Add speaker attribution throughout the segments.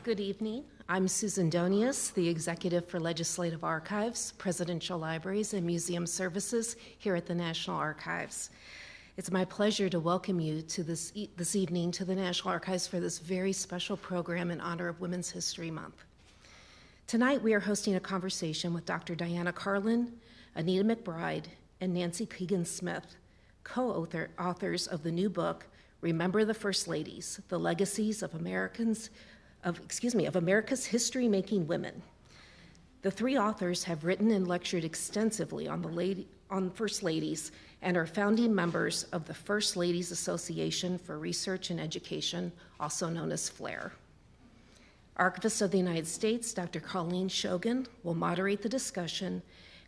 Speaker 1: Good evening. I'm Susan Donius, the Executive for Legislative Archives, Presidential Libraries, and Museum Services here at the National Archives. It's my pleasure to welcome you to this evening to the National Archives for this very special program in honor of Women's History Month. Tonight we are hosting a conversation with Dr. Diana Carlin, Anita McBride, and Nancy Kegan Smith, co-authors of the new book, Remember the First Ladies, the Legacies of America's History-Making Women. The three authors have written and lectured extensively on First Ladies and are founding members of the First Ladies Association for Research and Education, also known as FLAIR. Archivist of the United States, Dr. Colleen Shogan, will moderate the discussion,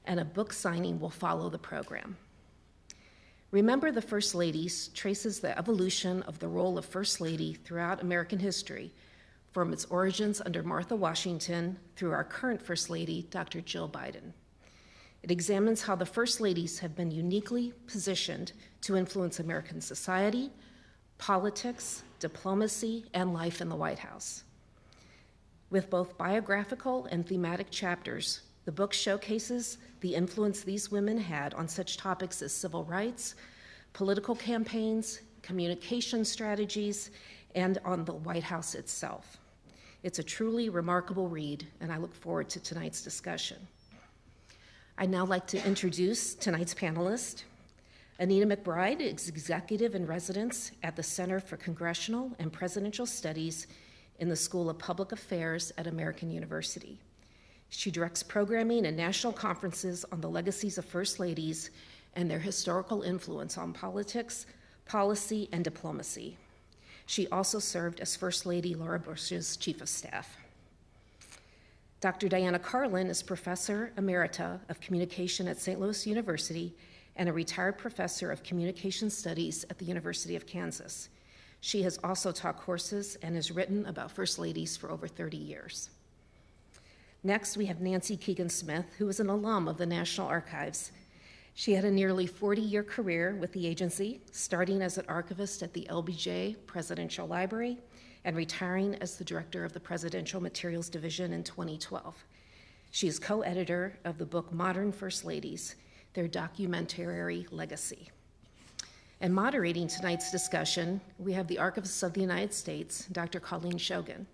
Speaker 1: and a book signing will follow the program. Remember the First Ladies traces the evolution of the role of First Lady throughout American history, from its origins under Martha Washington through our current First Lady, Dr. Jill Biden. It examines how the First Ladies have been uniquely positioned to influence American society, politics, diplomacy, and life in the White House. With both biographical and thematic chapters, the book showcases the influence these women had on such topics as civil rights, political campaigns, communication strategies, and on the White House itself. It's a truly remarkable read, and I look forward to tonight's discussion. I'd now like to introduce tonight's panelist. Anita McBride is executive in residence at the Center for Congressional and Presidential Studies in the School of Public Affairs at American University. She directs programming and national conferences on the legacies of First Ladies and their historical influence on politics, policy, and diplomacy. She also served as First Lady Laura Bush's Chief of Staff. Dr. Diana Carlin is Professor Emerita of Communication at St. Louis University and a retired professor of Communication Studies at the University of Kansas. She has also taught courses and has written about First Ladies for over 30 years. Next, we have Nancy Kegan Smith, who is an alum of the National Archives. She had a nearly 40-year career with the agency, starting as an archivist at the LBJ Presidential Library and retiring as the director of the Presidential Materials Division in 2012. She is co-editor of the book Modern First Ladies, their documentary legacy. And moderating tonight's discussion, we have the Archivist of the United States, Dr. Colleen Shogan.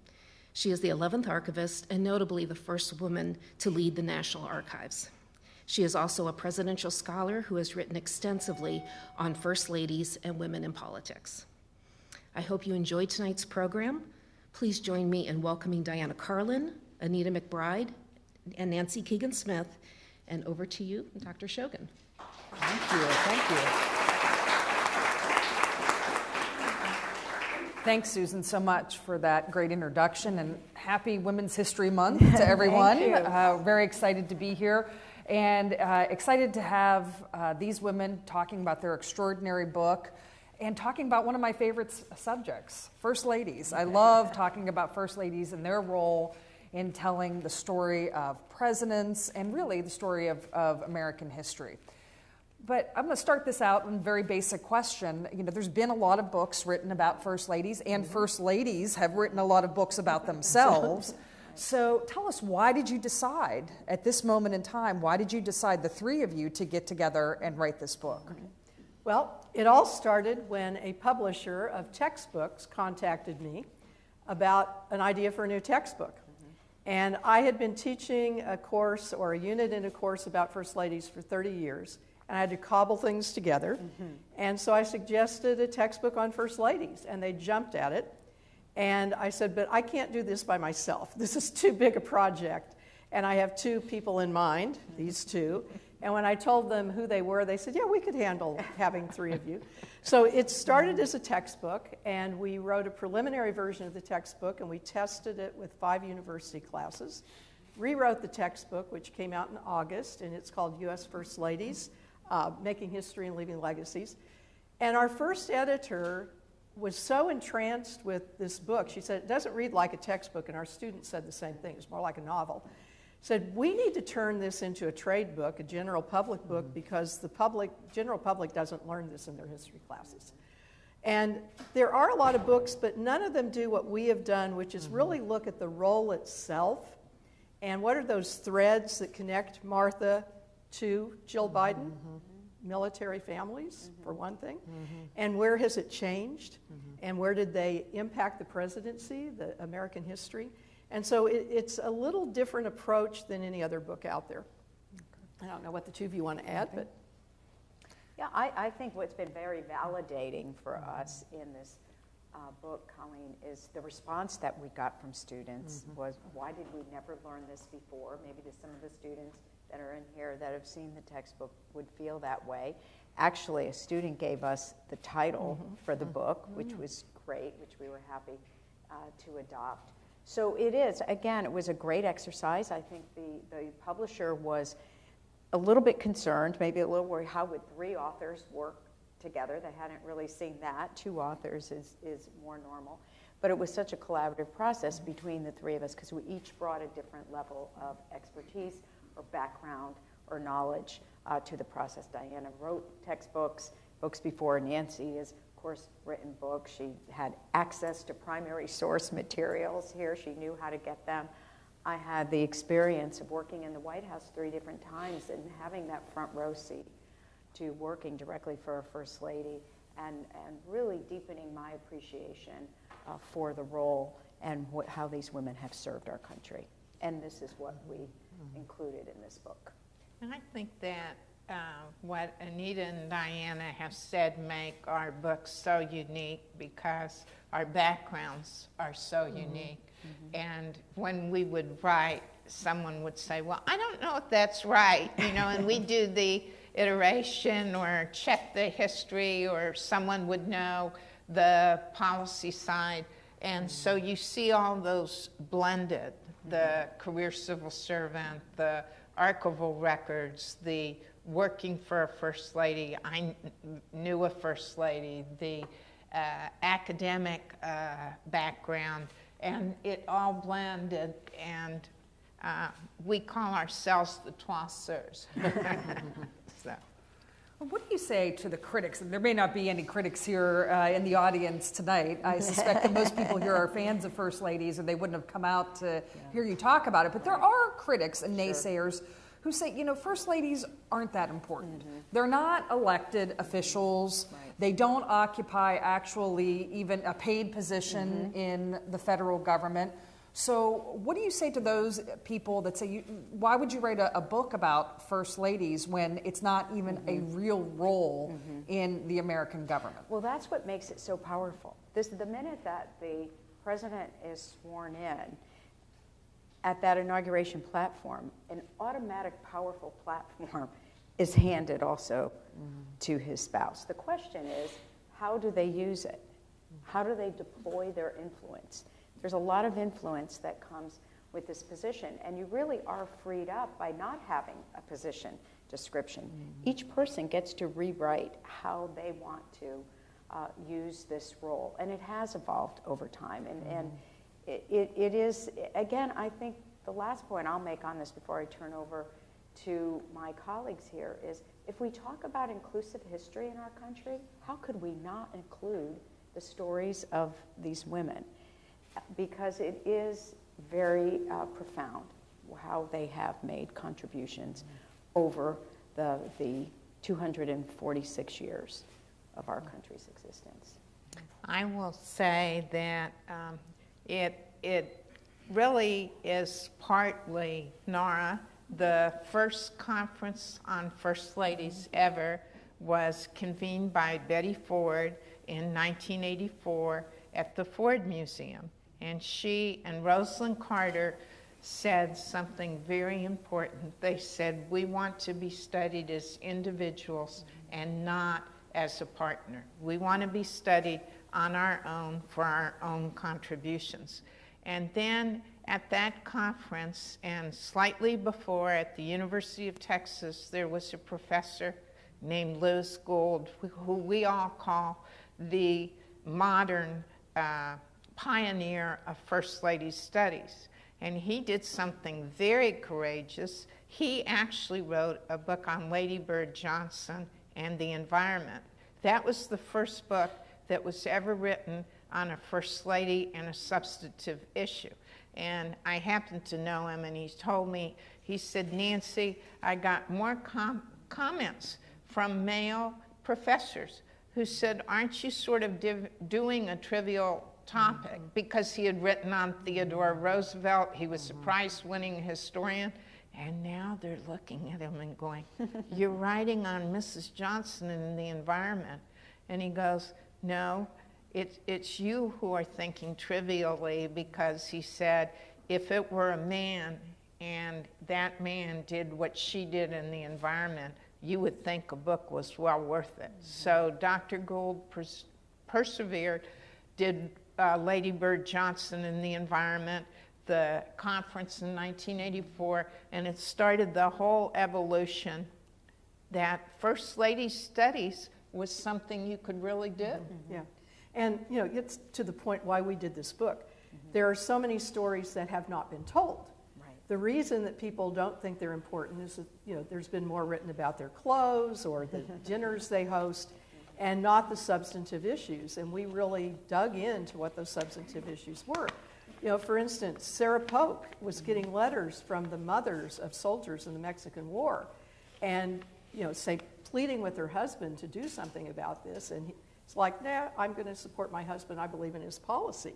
Speaker 1: She is the 11th archivist and notably the first woman to lead the National Archives. She is also a presidential scholar who has written extensively on First Ladies and women in politics. I hope you enjoyed tonight's program. Please join me in welcoming Diana Carlin, Anita McBride, and Nancy Kegan Smith. And over to you, Dr. Shogan.
Speaker 2: Thank you, thank you. Thanks, Susan, so much for that great introduction, and happy Women's History Month to everyone.
Speaker 3: Thank you.
Speaker 2: Very excited to be here, and excited to have these women talking about their extraordinary book and talking about one of my favorite subjects, First Ladies. I love talking about First Ladies and their role in telling the story of presidents and really the story of American history. But I'm going to start this out with a very basic question. You know, there's been a lot of books written about First Ladies, and First Ladies have written a lot of books about themselves. So tell us, why did you decide, at this moment in time, why did you decide, the three of you, to get together and write this book?
Speaker 3: Well, it all started when a publisher of textbooks contacted me about an idea for a new textbook. And I had been teaching a course or a unit in a course about First Ladies for 30 years. And I had to cobble things together. And so I suggested a textbook on First Ladies, and they jumped at it. And I said, but I can't do this by myself. This is too big a project. And I have two people in mind, these two. And when I told them who they were, they said, yeah, we could handle having three of you. So it started as a textbook, and we wrote a preliminary version of the textbook, and we tested it with 5 university classes. Rewrote the textbook, which came out in August, and it's called U.S. First Ladies, Making History and Leaving Legacies. And our first editor was so entranced with this book, she said, it doesn't read like a textbook, and our students said the same thing, it's more like a novel. Said, we need to turn this into a trade book, a general public book, because the general public doesn't learn this in their history classes. And there are a lot of books, but none of them do what we have done, which is really look at the role itself and what are those threads that connect Martha to Jill Biden, military families, for one thing, and where has it changed, and where did they impact the presidency, the American history. And so it's a little different approach than any other book out there. I don't know what the two of you want to add, but...
Speaker 4: Yeah, I think what's been very validating for us in this book, Colleen, is the response that we got from students was, why did we never learn this before? Maybe to some of the students that are in here that have seen the textbook would feel that way. Actually, a student gave us the title for the book, which was great, which we were happy to adopt. So it is, again, it was a great exercise. I think the publisher was a little bit concerned, maybe a little worried, how would 3 authors work together? They hadn't really seen that. 2 authors is more normal. But it was such a collaborative process between the 3 of us because we each brought a different level of expertise or background or knowledge to the process. Diana wrote textbooks, books before. Nancy has, of course, written books. She had access to primary source materials here. She knew how to get them. I had the experience of working in the White House 3 different times and having that front row seat to working directly for a First Lady and really deepening my appreciation for the role and how these women have served our country. And this is what we included in this book.
Speaker 5: And I think that what Anita and Diana have said make our books so unique because our backgrounds are so unique. And when we would write, someone would say, well, I don't know if that's right, and we do the iteration or check the history, or someone would know the policy side. And so you see all those blended, the career civil servant, the archival records, the working for a First Lady, I knew a First Lady, the academic background, and it all blended, and we call ourselves the Toisseurs. So.
Speaker 2: Well, what do you say to the critics? And there may not be any critics here in the audience tonight. I suspect that most people here are fans of First Ladies, and they wouldn't have come out to hear you talk about it. But there are critics and naysayers who say, First Ladies aren't that important. They're not elected officials. They don't occupy actually even a paid position in the federal government. So what do you say to those people that say, why would you write a book about First Ladies when it's not even a real role in the American government?
Speaker 4: Well, that's what makes it so powerful. The minute that the president is sworn in, at that inauguration platform, an automatic, powerful platform is handed also to his spouse. The question is, how do they use it? How do they deploy their influence? There's a lot of influence that comes with this position, and you really are freed up by not having a position description. Each person gets to rewrite how they want to use this role, and it has evolved over time. And it is, again, I think the last point I'll make on this before I turn over to my colleagues here is, if we talk about inclusive history in our country, how could we not include the stories of these women? Because it is very profound how they have made contributions over the 246 years of our country's existence.
Speaker 5: I will say that it really is partly, Nora, the first conference on First Ladies ever was convened by Betty Ford in 1984 at the Ford Museum. And she and Rosalind Carter said something very important. They said, we want to be studied as individuals and not as a partner. We want to be studied on our own for our own contributions. And then at that conference, and slightly before at the University of Texas, there was a professor named Liz Gould, who we all call the modern pioneer of First Lady studies. And he did something very courageous. He actually wrote a book on Lady Bird Johnson and the environment. That was the first book that was ever written on a First Lady and a substantive issue. And I happen to know him, and he told me, he said, Nancy, I got more comments from male professors who said, aren't you sort of doing a trivial topic? Because he had written on Theodore Roosevelt, he was a prize-winning historian, and now they're looking at him and going, you're writing on Mrs. Johnson and the environment. And he goes, no, it's you who are thinking trivially, because he said, if it were a man and that man did what she did in the environment, you would think a book was well worth it. So Dr. Gould persevered, did Lady Bird Johnson in the environment, the conference in 1984, and it started the whole evolution that First Lady studies was something you could really do.
Speaker 3: Yeah. And, you know, it's to the point why we did this book. There are so many stories that have not been told.
Speaker 4: Right.
Speaker 3: The reason that people don't think they're important is that, you know, there's been more written about their clothes or the dinners they host, and not the substantive issues. And we really dug into what those substantive issues were. You know, for instance, Sarah Polk was getting letters from the mothers of soldiers in the Mexican War, and, you know, pleading with her husband to do something about this. And it's like, nah, I'm going to support my husband. I believe in his policy.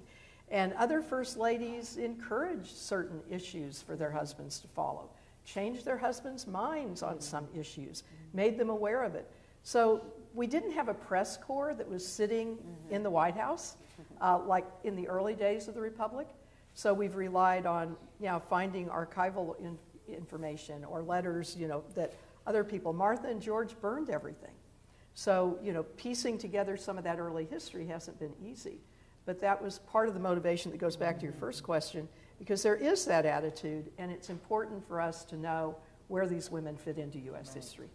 Speaker 3: And other First Ladies encouraged certain issues for their husbands to follow, changed their husbands' minds on some issues, made them aware of it. So we didn't have a press corps that was sitting in the White House like in the early days of the Republic. So we've relied on, you know, finding archival information or letters, you know, that other people, Martha and George, burned everything. So, you know, piecing together some of that early history hasn't been easy. But that was part of the motivation that goes back to your first question, because there is that attitude, and it's important for us to know where these women fit into U.S. history.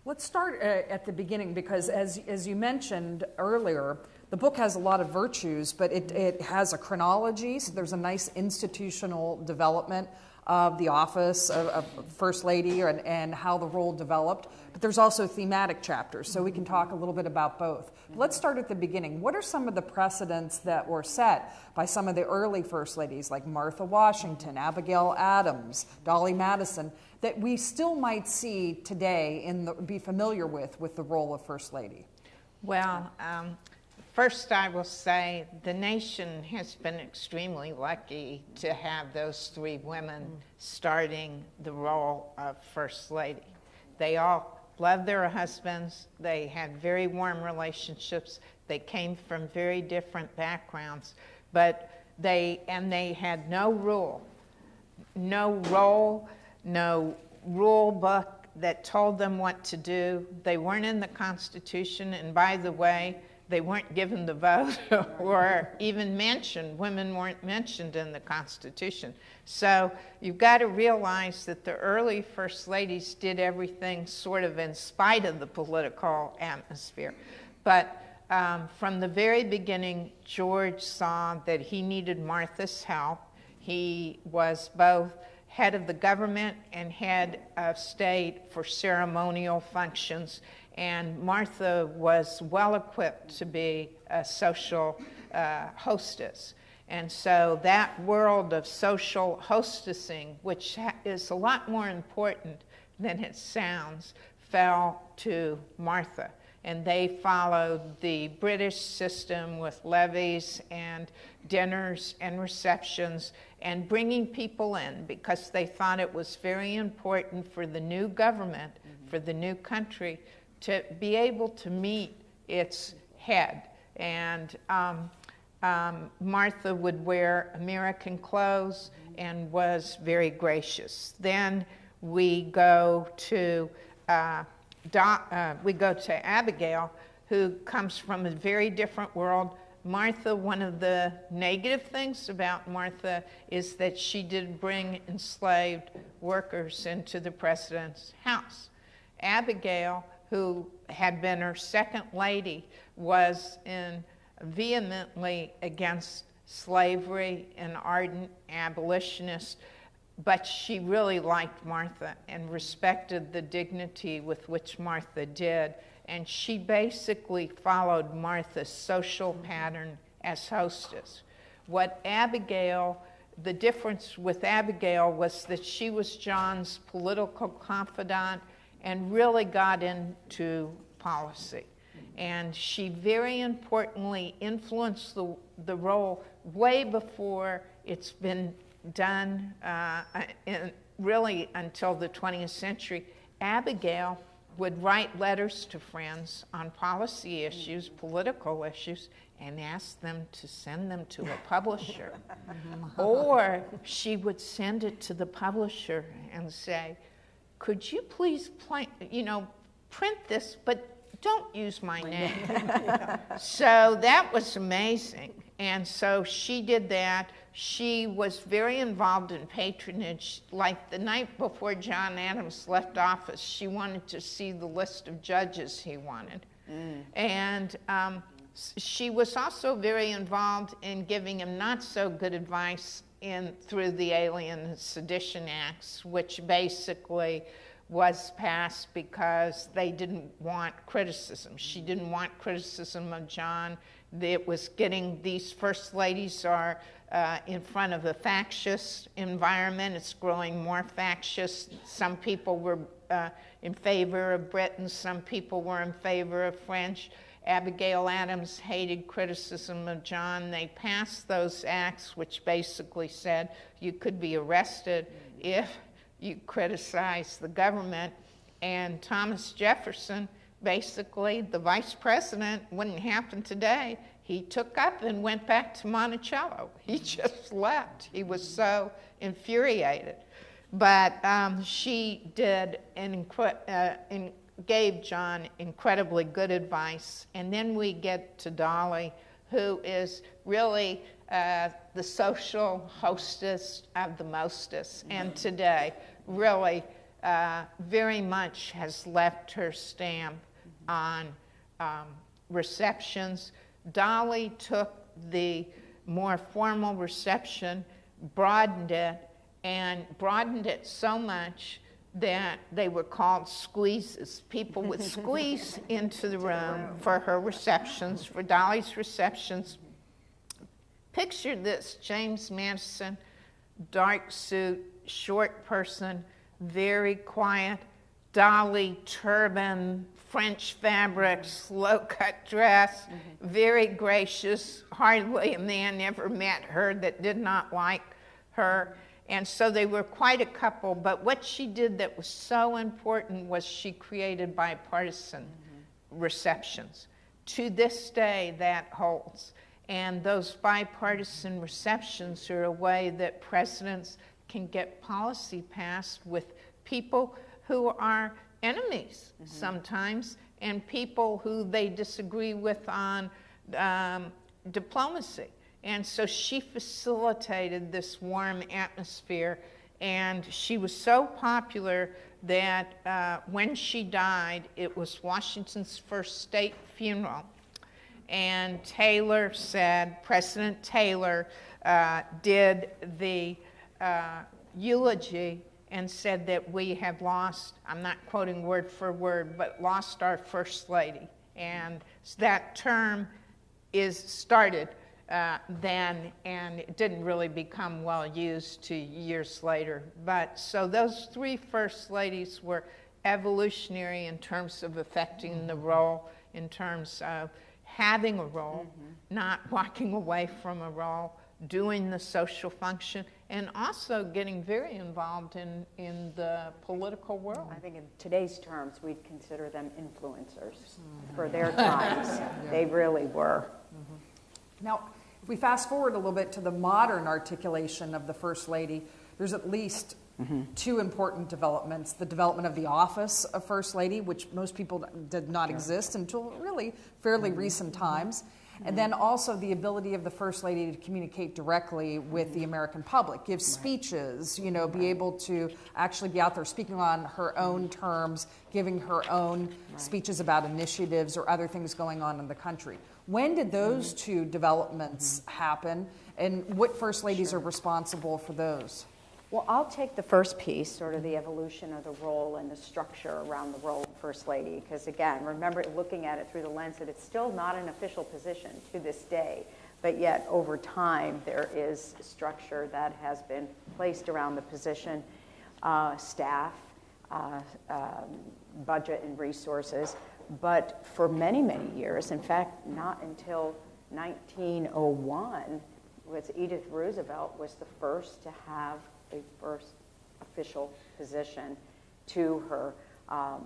Speaker 2: Let's start at the beginning, because as you mentioned earlier, the book has a lot of virtues, but it has a chronology, so there's a nice institutional development of the office of First Lady and how the role developed. But there's also thematic chapters, so we can talk a little bit about both. But let's start at the beginning. What are some of the precedents that were set by some of the early First Ladies, like Martha Washington, Abigail Adams, Dolly Madison, that we still might see today be familiar with the role of First Lady?
Speaker 5: Well, first I will say the nation has been extremely lucky to have those three women starting the role of First Lady. They all loved their husbands. They had very warm relationships. They came from very different backgrounds, but they had no rule, no role, no rule book that told them what to do. They weren't in the Constitution, and by the way, they weren't given the vote or even mentioned. Women weren't mentioned in the Constitution. So you've got to realize that the early First Ladies did everything sort of in spite of the political atmosphere. But from the very beginning, George saw that he needed Martha's help. He was both head of the government and head of state for ceremonial functions. And Martha was well equipped to be a social hostess. And so that world of social hostessing, which is a lot more important than it sounds, fell to Martha. And they followed the British system with levees and dinners and receptions and bringing people in, because they thought it was very important for the new government, for the new country, to be able to meet its head. And Martha would wear American clothes and was very gracious. Then we go to Abigail, who comes from a very different world. Martha, one of the negative things about Martha is that she did bring enslaved workers into the president's house. Abigail, who had been her second lady, was vehemently against slavery, an ardent abolitionist, but she really liked Martha and respected the dignity with which Martha did. And she basically followed Martha's social pattern as hostess. The difference with Abigail was that she was John's political confidant and really got into policy. And she very importantly influenced the role way before it's been done, really until the 20th century. Abigail would write letters to friends on policy issues, political issues, and ask them to send them to a publisher. Or she would send it to the publisher and say, could you please print this, but don't use my name. So that was amazing. And so she did that. She was very involved in patronage. Like the night before John Adams left office, she wanted to see the list of judges he wanted. And she was also very involved in giving him not so good advice through the Alien and Sedition Acts, which basically was passed because they didn't want criticism. She didn't want criticism of John. It was getting, these first ladies are in front of a factious environment. It's growing more factious. Some people were in favor of Britain. Some people were in favor of French. Abigail Adams hated criticism of John. They passed those acts which basically said you could be arrested if you criticize the government. And Thomas Jefferson, basically the vice president, wouldn't happen today. He took up and went back to Monticello. He just left. He was so infuriated. But she did gave John incredibly good advice. And then we get to Dolly, who is really the social hostess of the mostest, and today really very much has left her stamp on receptions. Dolly took the more formal reception, broadened it so much that they were called squeezes. People would squeeze into the room for her receptions, for Dolly's receptions. Picture this, James Madison, dark suit, short person, very quiet. Dolly, turban, French fabrics, low-cut dress, very gracious. Hardly a man ever met her that did not like her. And so they were quite a couple. But what she did that was so important was she created bipartisan receptions. To this day, that holds. And those bipartisan receptions are a way that presidents can get policy passed with people who are enemies sometimes, and people who they disagree with on diplomacy. And so she facilitated this warm atmosphere, and she was so popular that when she died, it was Washington's first state funeral. And Taylor said, President Taylor did the eulogy and said that we have lost, I'm not quoting word for word, but lost our first lady. And that term is started then, and it didn't really become well used to years later. But so those three first ladies were evolutionary in terms of affecting the role, in terms of having a role, not walking away from a role, doing the social function, and also getting very involved in the political world.
Speaker 4: I think in today's terms, we'd consider them influencers for their times. They really were.
Speaker 2: Now, if we fast forward a little bit to the modern articulation of the First Lady, there's at least two important developments. The development of the office of First Lady, which most people did not exist until really fairly recent times. And then also the ability of the First Lady to communicate directly with the American public, give speeches, you know, be able to actually be out there speaking on her own terms, giving her own speeches about initiatives or other things going on in the country. When did those two developments happen, and what First Ladies are responsible for those?
Speaker 4: Well, I'll take the first piece, sort of the evolution of the role and the structure around the role of First Lady, because again, remember looking at it through the lens that it's still not an official position to this day, but yet over time there is structure that has been placed around the position, staff, budget and resources. But for many, many years, in fact, not until 1901, with Edith Roosevelt was the first to have a first official position to her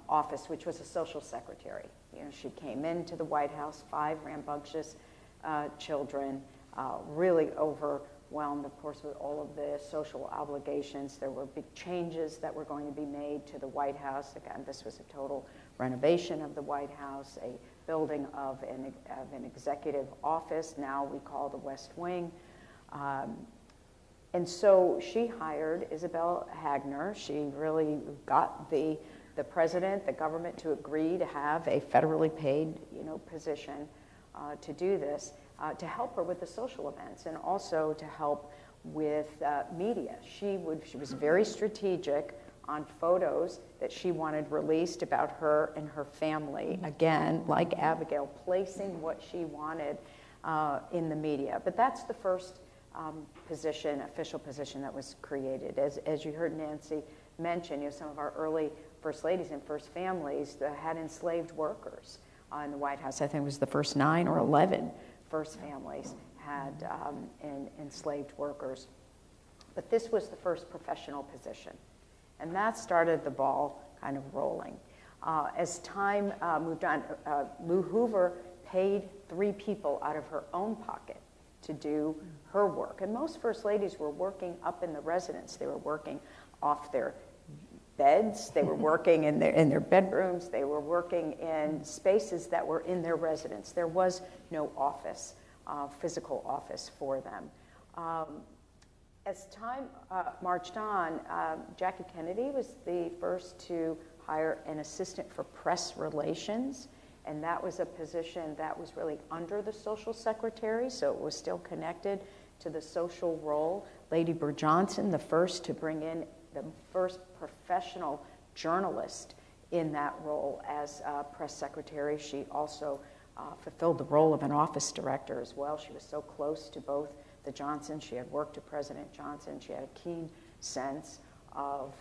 Speaker 4: office, which was a social secretary. You know, she came into the White House, 5 rambunctious children, really overwhelmed, of course, with all of the social obligations. There were big changes that were going to be made to the White House. Again, this was a total renovation of the White House, a building of an executive office, now we call the West Wing. And so she hired Isabel Hagner. She really got the president, the government, to agree to have a federally paid, position to do this, to help her with the social events and also to help with media. She was very strategic on photos that she wanted released about her and her family. Again, like Abigail, placing what she wanted in the media. But that's the first official position that was created. As you heard Nancy mention, some of our early first ladies and first families that had enslaved workers in the White House. I think it was the first 9 or 11 first families had enslaved workers. But this was the first professional position. And that started the ball kind of rolling. As time moved on, Lou Hoover paid 3 people out of her own pocket to do her work. And most first ladies were working up in the residence. They were working off their beds. They were working in their bedrooms. They were working in spaces that were in their residence. There was no office, physical office for them. As time marched on, Jackie Kennedy was the first to hire an assistant for press relations, and that was a position that was really under the social secretary, so it was still connected to the social role. Lady Bird Johnson, the first to bring in the first professional journalist in that role as press secretary. She also fulfilled the role of an office director as well. She was so close to both the Johnsons. She had worked with President Johnson. She had a keen sense of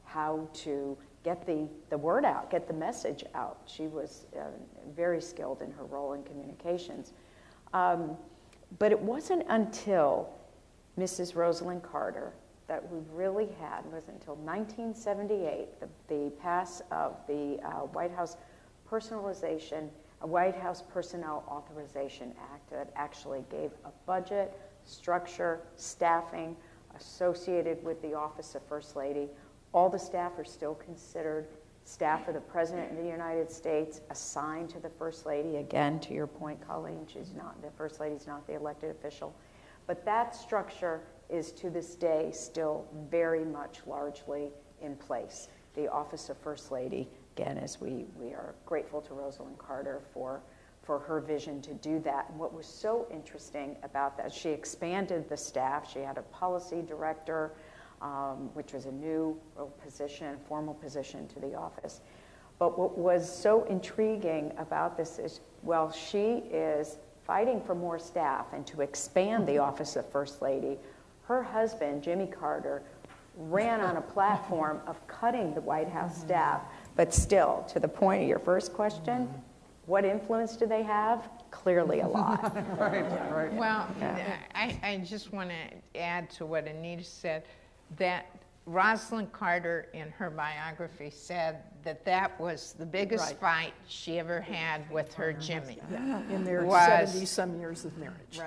Speaker 4: how to get the word out, get the message out. She was very skilled in her role in communications. But it wasn't until Mrs. Rosalind Carter that we really had, it wasn't until 1978, the pass of the White House White House Personnel Authorization Act that actually gave a budget, structure, staffing associated with the office of First Lady. All the staff are still considered staff of the President of the United States, assigned to the First Lady. Again, to your point, Colleen, the First Lady's not the elected official. But that structure is to this day still very much largely in place. The office of First Lady, again, as we are grateful to Rosalind Carter for her vision to do that. And what was so interesting about that, she expanded the staff. She had a policy director, which was a new position, formal position to the office. But what was so intriguing about this is, well, she is fighting for more staff and to expand the office of First Lady. Her husband, Jimmy Carter, ran on a platform of cutting the White House staff. But still, to the point of your first question, what influence do they have? Clearly a lot.
Speaker 5: Right. Well, I just want to add to what Anita said, that Rosalind Carter in her biography said that was the biggest fight she ever had with her Jimmy.
Speaker 3: In their 70-some years of marriage.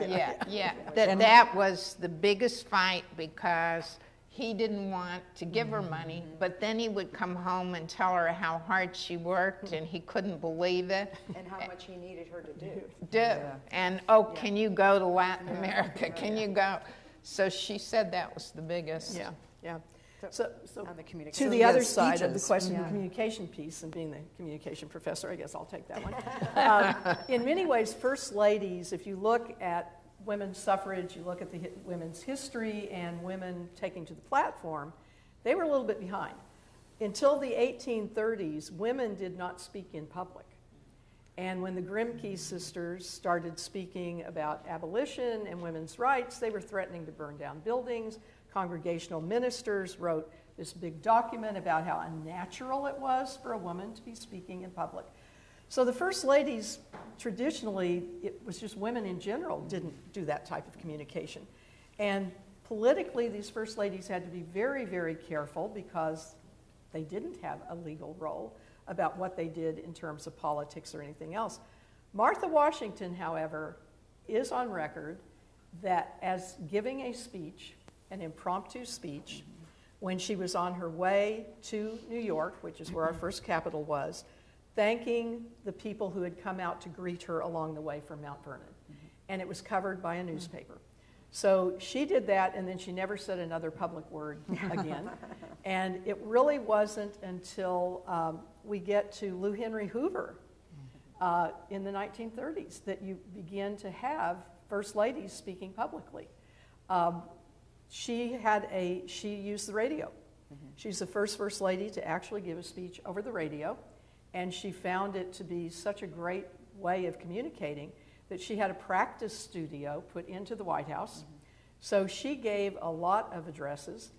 Speaker 5: Yeah. That was the biggest fight because he didn't want to give her money, but then he would come home and tell her how hard she worked, and he couldn't believe it.
Speaker 4: And how much he needed her to do.
Speaker 5: And, can you go to Latin America? Can you go? So she said that was the biggest.
Speaker 3: Yeah. So
Speaker 4: on the
Speaker 3: to the other side of the question of the communication piece, and being the communication professor, I guess I'll take that one. In many ways, First Ladies, if you look at women's suffrage, you look at the women's history and women taking to the platform, they were a little bit behind. Until the 1830s, women did not speak in public. And when the Grimke sisters started speaking about abolition and women's rights, they were threatening to burn down buildings. Congregational ministers wrote this big document about how unnatural it was for a woman to be speaking in public. So the first ladies, traditionally, it was just women in general didn't do that type of communication. And politically, these first ladies had to be very, very careful because they didn't have a legal role about what they did in terms of politics or anything else. Martha Washington, however, is on record that as giving a speech, an impromptu speech, when she was on her way to New York, which is where our first capital was, thanking the people who had come out to greet her along the way from Mount Vernon. And it was covered by a newspaper. So she did that, and then she never said another public word again. And it really wasn't until we get to Lou Henry Hoover in the 1930s that you begin to have first ladies speaking publicly. She used the radio. She's the first lady to actually give a speech over the radio, and she found it to be such a great way of communicating that she had a practice studio put into the White House. So she gave a lot of addresses.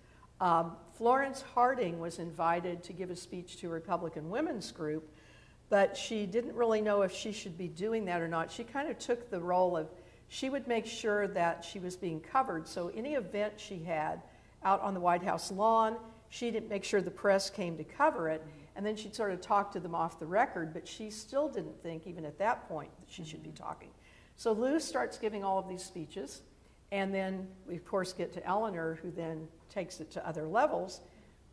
Speaker 3: Florence Harding was invited to give a speech to a Republican women's group, but she didn't really know if she should be doing that or not. She kind of took the role of, she would make sure that she was being covered. So any event she had out on the White House lawn, she'd make sure the press came to cover it, and then she'd sort of talk to them off the record, but she still didn't think, even at that point, that she should be talking. So Lou starts giving all of these speeches, and then we, of course, get to Eleanor, who then takes it to other levels.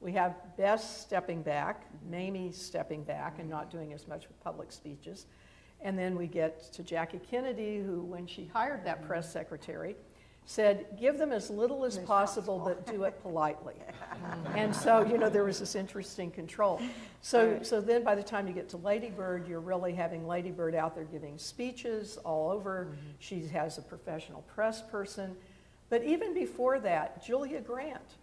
Speaker 3: We have Bess stepping back, Mamie stepping back and not doing as much with public speeches. And then we get to Jackie Kennedy, who, when she hired that press secretary, said, give them as little as possible, but do it politely. And so, there was this interesting control. So then by the time you get to Lady Bird, you're really having Lady Bird out there giving speeches all over. She has a professional press person. But even before that, Julia Grant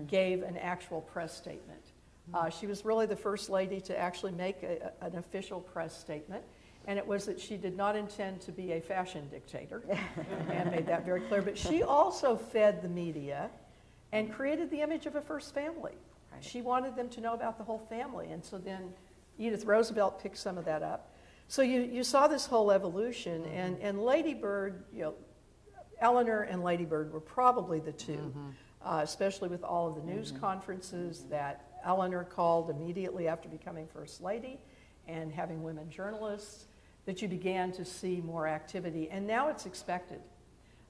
Speaker 3: gave an actual press statement. She was really the first lady to actually make an official press statement. And it was that she did not intend to be a fashion dictator, and made that very clear. But she also fed the media and created the image of a first family. Right. She wanted them to know about the whole family. And so then Edith Roosevelt picked some of that up. So you saw this whole evolution. And Lady Bird, Eleanor and Lady Bird were probably the two, especially with all of the news conferences that Eleanor called immediately after becoming First Lady and having women journalists, that you began to see more activity. And now it's expected.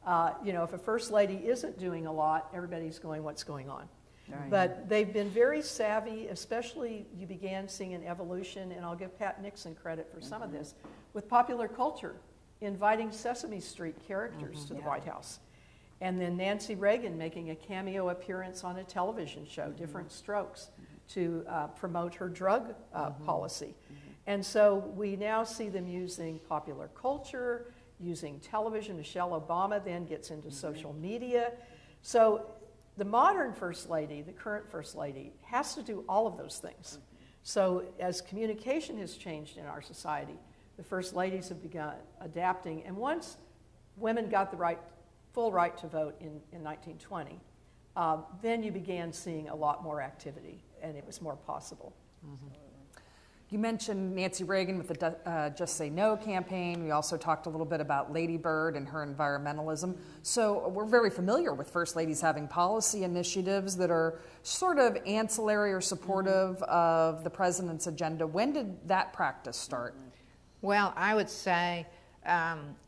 Speaker 3: If a first lady isn't doing a lot, everybody's going, what's going on? Right. But they've been very savvy, especially you began seeing an evolution, and I'll give Pat Nixon credit for some of this, with popular culture, inviting Sesame Street characters to the White House. And then Nancy Reagan making a cameo appearance on a television show, Different Strokes, to promote her drug policy. And so we now see them using popular culture, using television. Michelle Obama then gets into social media. So the modern First Lady, the current First Lady, has to do all of those things. So as communication has changed in our society, the First Ladies have begun adapting. And once women got the full right to vote in 1920, then you began seeing a lot more activity, and it was more possible.
Speaker 2: You mentioned Nancy Reagan with the Just Say No campaign. We also talked a little bit about Lady Bird and her environmentalism. So we're very familiar with First Ladies having policy initiatives that are sort of ancillary or supportive of the president's agenda. When did that practice start?
Speaker 5: Well, I would say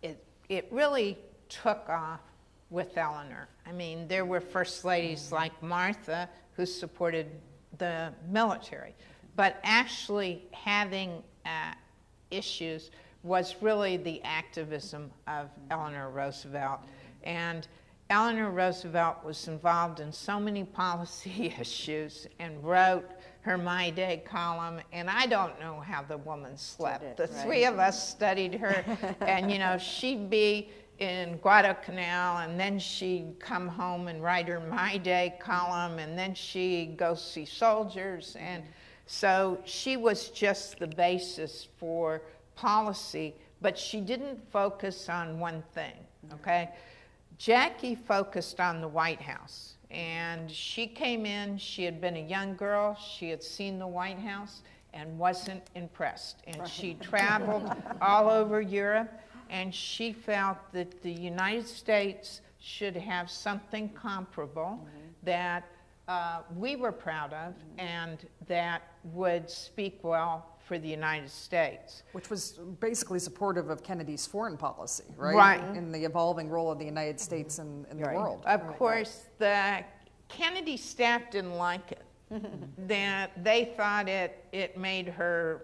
Speaker 5: it really took off with Eleanor. I mean, there were First Ladies like Martha who supported the military. But actually having issues was really the activism of Eleanor Roosevelt. And Eleanor Roosevelt was involved in so many policy issues and wrote her My Day column, and I don't know how the woman slept. The three of us studied her, and she'd be in Guadalcanal, and then she'd come home and write her My Day column, and then she'd go see soldiers. And so she was just the basis for policy, but she didn't focus on one thing, okay? Jackie focused on the White House, and she came in, she had been a young girl, she had seen the White House and wasn't impressed. And she traveled all over Europe, and she felt that the United States should have something comparable that we were proud of and that would speak well for the United States.
Speaker 2: Which was basically supportive of Kennedy's foreign policy, right?
Speaker 5: Right.
Speaker 2: In the evolving role of the United States in the world.
Speaker 5: Of course, the Kennedy staff didn't like it. That they thought it made her,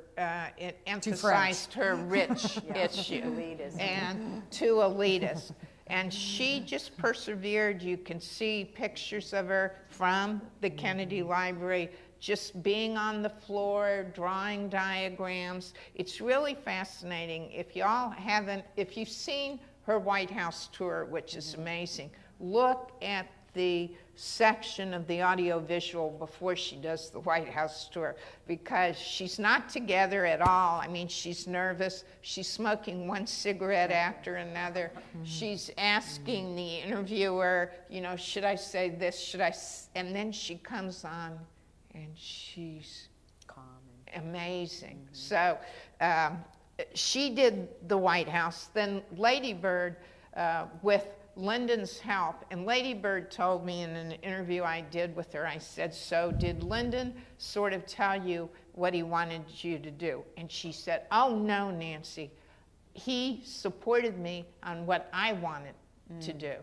Speaker 5: it emphasized her rich issue.
Speaker 4: Elitist.
Speaker 5: And too elitist. And she just persevered. You can see pictures of her from the Kennedy Library, just being on the floor, drawing diagrams. It's really fascinating. If you've seen her White House tour, which is amazing, look at the section of the audiovisual before she does the White House tour, because she's not together at all. I mean, she's nervous. She's smoking one cigarette after another. She's asking the interviewer, you know, should I say this? And then she comes on and she's
Speaker 4: Calm.
Speaker 5: amazing. So she did the White House. Then Lady Bird, with Lyndon's help, and Lady Bird told me in an interview I did with her, I said, so did Lyndon sort of tell you what he wanted you to do? And she said, oh no, Nancy, he supported me on what I wanted to do.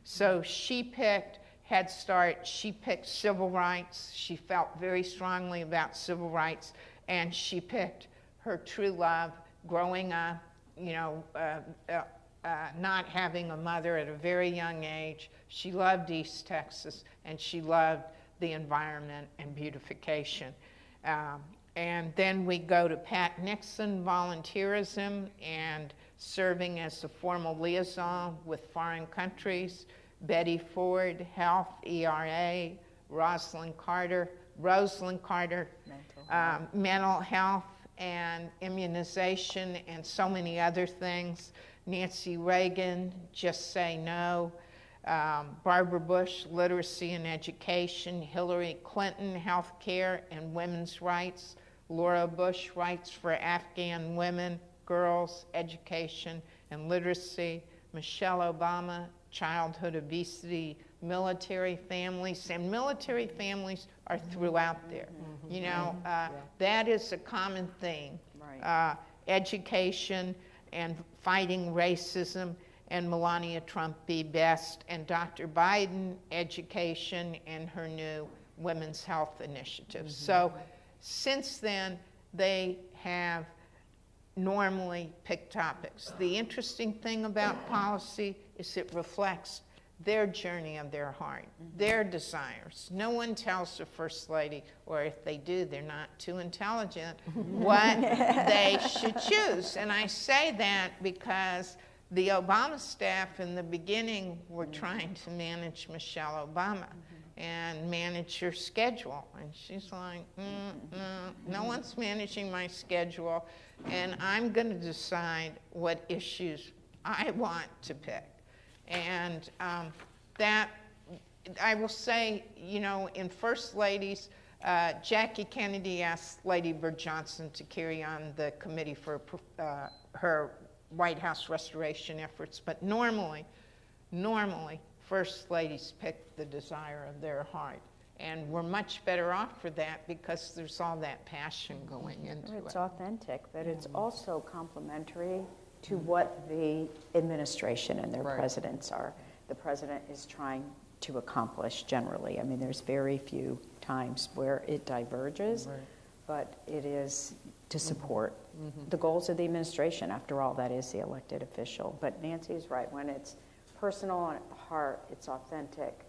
Speaker 5: So she picked Head Start, she picked civil rights, she felt very strongly about civil rights, and she picked her true love growing up, you know, not having a mother at a very young age. She loved East Texas, and she loved the environment and beautification. And then we go to Pat Nixon, volunteerism, and serving as a formal liaison with foreign countries. Betty Ford, health, ERA. Rosalind Carter, mental health and immunization, and so many other things. Nancy Reagan, Just Say No. Barbara Bush, literacy and education. Hillary Clinton, health care and women's rights. Laura Bush, rights for Afghan women, girls, education and literacy. Michelle Obama, childhood obesity, military families, and military families are throughout there. You know, that is a common theme.
Speaker 4: Right.
Speaker 5: Education and fighting racism, and Melania Trump be best, and Dr. Biden, education, and her new women's health initiatives. So since then, they have normally picked topics. The interesting thing about policy is it reflects their journey of their heart, their desires. No one tells the First Lady, or if they do, they're not too intelligent, what they should choose. And I say that because the Obama staff in the beginning were trying to manage Michelle Obama and manage her schedule. And she's like, no one's managing my schedule, and I'm going to decide what issues I want to pick. And that, I will say, you know, in First Ladies, Jackie Kennedy asked Lady Bird Johnson to carry on the committee for her White House restoration efforts, but normally, First Ladies pick the desire of their heart. And we're much better off for that because there's all that passion going into it.
Speaker 4: It's authentic, but it's also complementary to what the administration and their presidents are. The president is trying to accomplish generally. I mean, there's very few times where it diverges, but it is to support the goals of the administration. After all, that is the elected official. But Nancy is right. When it's personal and at the heart, it's authentic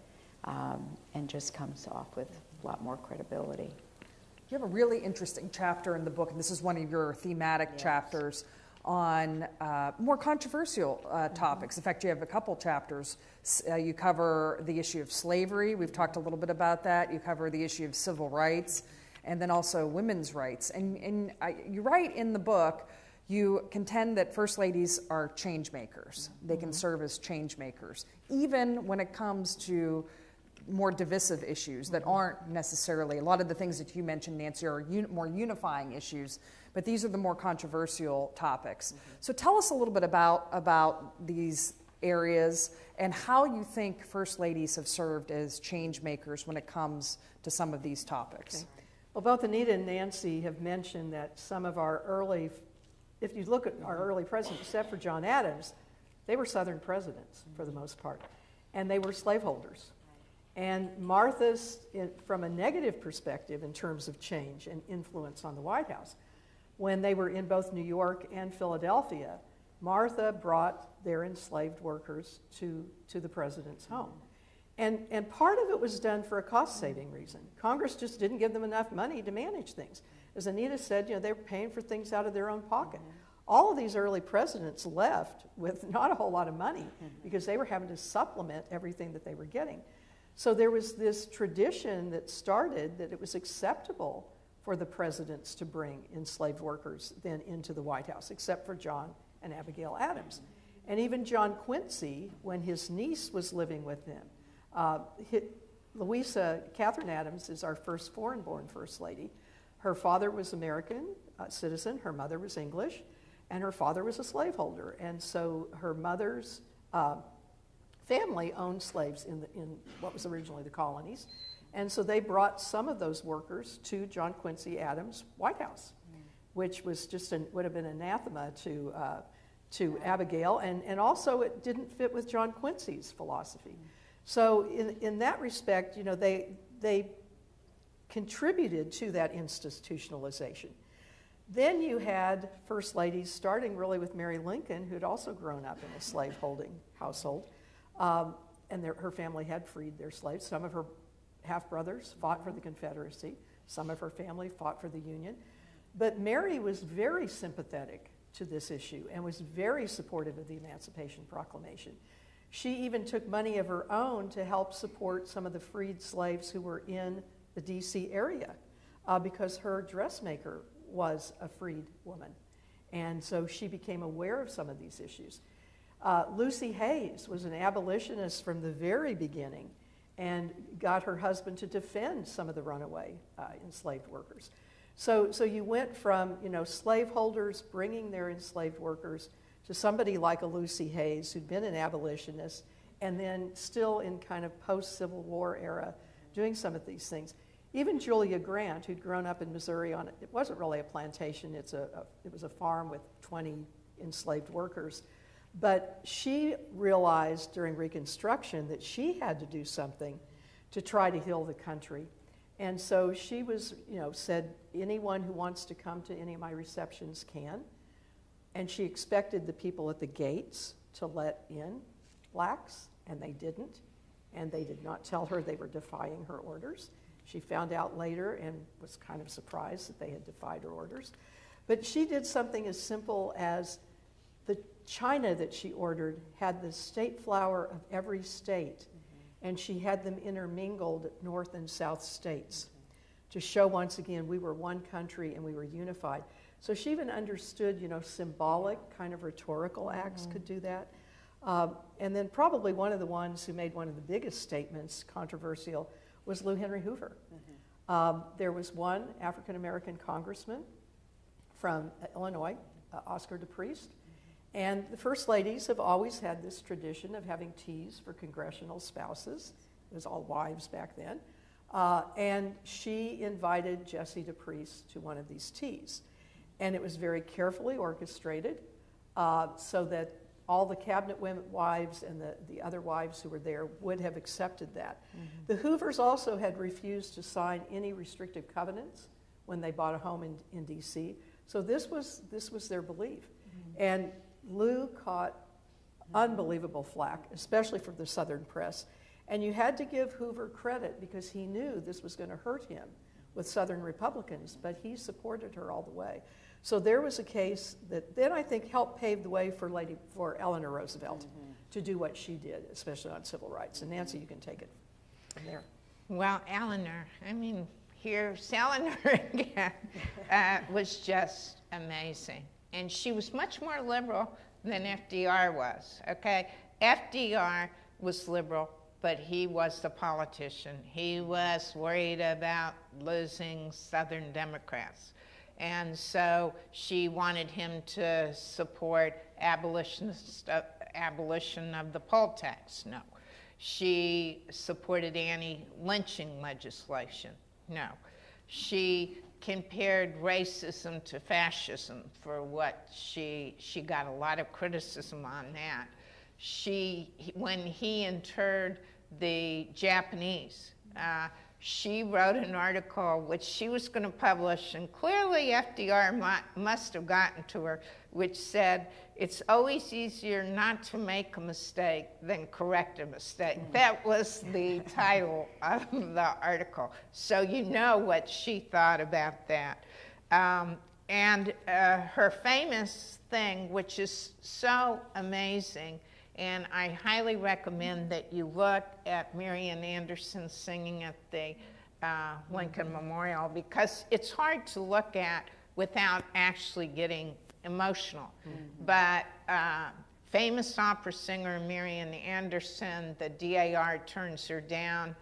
Speaker 4: and just comes off with a lot more credibility.
Speaker 2: You have a really interesting chapter in the book, and this is one of your thematic chapters, on more controversial topics. In fact, you have a couple chapters. You cover the issue of slavery. We've talked a little bit about that. You cover the issue of civil rights, and then also women's rights. And you write in the book, you contend that first ladies are change makers. They can serve as change makers, even when it comes to more divisive issues that aren't necessarily, a lot of the things that you mentioned, Nancy, are more unifying issues, but these are the more controversial topics. So tell us a little bit about these areas and how you think first ladies have served as change makers when it comes to some of these topics.
Speaker 3: Okay. Well, both Anita and Nancy have mentioned that some of our early, if you look at our early presidents, except for John Adams, they were Southern presidents for the most part, and they were slaveholders. And Martha's, from a negative perspective in terms of change and influence on the White House, when they were in both New York and Philadelphia, Martha brought their enslaved workers to the president's home. And part of it was done for a cost-saving reason. Congress just didn't give them enough money to manage things. As Anita said, they were paying for things out of their own pocket. All of these early presidents left with not a whole lot of money because they were having to supplement everything that they were getting. So there was this tradition that started that it was acceptable for the presidents to bring enslaved workers then into the White House, except for John and Abigail Adams. And even John Quincy, when his niece was living with them, Louisa Catherine Adams is our first foreign-born First Lady. Her father was American citizen, her mother was English, and her father was a slaveholder. And so her mother's family owned slaves in what was originally the colonies. And so they brought some of those workers to John Quincy Adams' White House, which was just would have been anathema to Abigail, and also it didn't fit with John Quincy's philosophy. So in that respect, they contributed to that institutionalization. Then you had first ladies, starting really with Mary Lincoln, who had also grown up in a slaveholding household, and her family had freed their slaves. Some of her half-brothers fought for the Confederacy. Some of her family fought for the Union. But Mary was very sympathetic to this issue and was very supportive of the Emancipation Proclamation. She even took money of her own to help support some of the freed slaves who were in the D.C. area because her dressmaker was a freed woman. And so she became aware of some of these issues. Lucy Hayes was an abolitionist from the very beginning and got her husband to defend some of the runaway enslaved workers. So you went from slaveholders bringing their enslaved workers to somebody like a Lucy Hayes who'd been an abolitionist and then still in kind of post-Civil War era doing some of these things. Even Julia Grant, who'd grown up in Missouri it wasn't really a plantation, it was a farm with 20 enslaved workers. But she realized during Reconstruction that she had to do something to try to heal the country. And so she said, anyone who wants to come to any of my receptions can. And she expected the people at the gates to let in blacks, and they didn't. And they did not tell her they were defying her orders. She found out later and was kind of surprised that they had defied her orders. But she did something as simple as the china that she ordered had the state flower of every state, and she had them intermingled North and South states to show once again we were one country and we were unified. So she even understood, symbolic kind of rhetorical acts could do that. And then probably one of the ones who made one of the biggest statements, controversial, was Lou Henry Hoover. There was one African-American congressman from Illinois, Oscar DePriest, and the first ladies have always had this tradition of having teas for congressional spouses. It was all wives back then. And she invited Jessie DePriest to one of these teas. And it was very carefully orchestrated so that all the cabinet women, wives and the other wives who were there would have accepted that. The Hoovers also had refused to sign any restrictive covenants when they bought a home in D.C. So this was their belief. And Lou caught unbelievable flack, especially from the Southern press. And you had to give Hoover credit because he knew this was going to hurt him with Southern Republicans, but he supported her all the way. So there was a case that then I think helped pave the way for Eleanor Roosevelt to do what she did, especially on civil rights. And Nancy, you can take it from there.
Speaker 5: Well, Eleanor, I mean, here's Eleanor again, was just amazing. And she was much more liberal than FDR was, okay? FDR was liberal, but he was the politician. He was worried about losing Southern Democrats. And so she wanted him to support abolition of the poll tax. No. She supported anti-lynching legislation. No. She compared racism to fascism for what she got a lot of criticism on that. When he interred the Japanese, she wrote an article which she was going to publish, and clearly FDR must have gotten to her, which said, it's always easier not to make a mistake than correct a mistake. That was the title of the article. So you know what she thought about that. And her famous thing, which is so amazing, and I highly recommend that you look at Marian Anderson singing at the Lincoln Memorial, because it's hard to look at without actually getting emotional. But famous opera singer Marian Anderson, the DAR turns her down.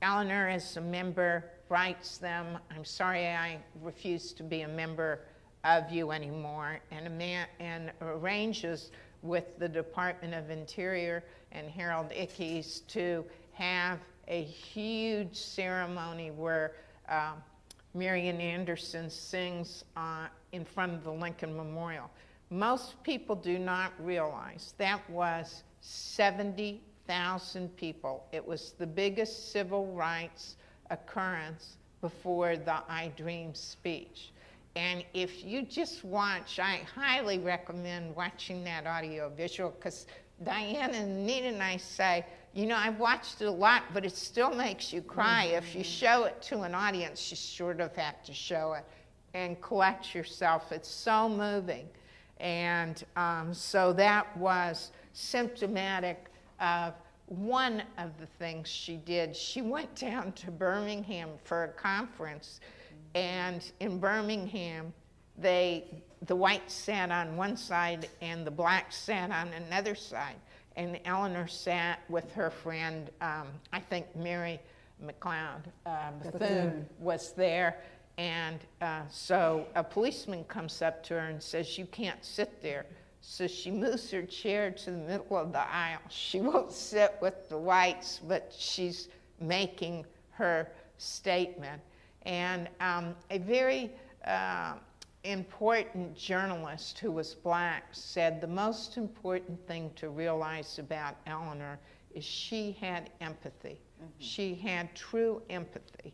Speaker 5: Eleanor, as a member, writes them, I'm sorry I refuse to be a member of you anymore, and arranges with the Department of Interior and Harold Ickes to have a huge ceremony where Marian Anderson sings in front of the Lincoln Memorial. Most people do not realize that was 70,000 people. It was the biggest civil rights occurrence before the I Dream speech. And if you just watch, I highly recommend watching that audio visual, because Diana and Anita and I say, you know, I've watched it a lot, but it still makes you cry. If you show it to an audience, you sort of have to show it and collect yourself. It's so moving. And so that was symptomatic of one of the things she did. She went down to Birmingham for a conference, and in Birmingham, the whites sat on one side and the blacks sat on another side. And Eleanor sat with her friend, I think Mary McLeod Bethune was there. And so a policeman comes up to her and says, you can't sit there. So she moves her chair to the middle of the aisle. She won't sit with the whites, but she's making her statement. And a very important journalist who was black said the most important thing to realize about Eleanor is she had empathy. She had true empathy.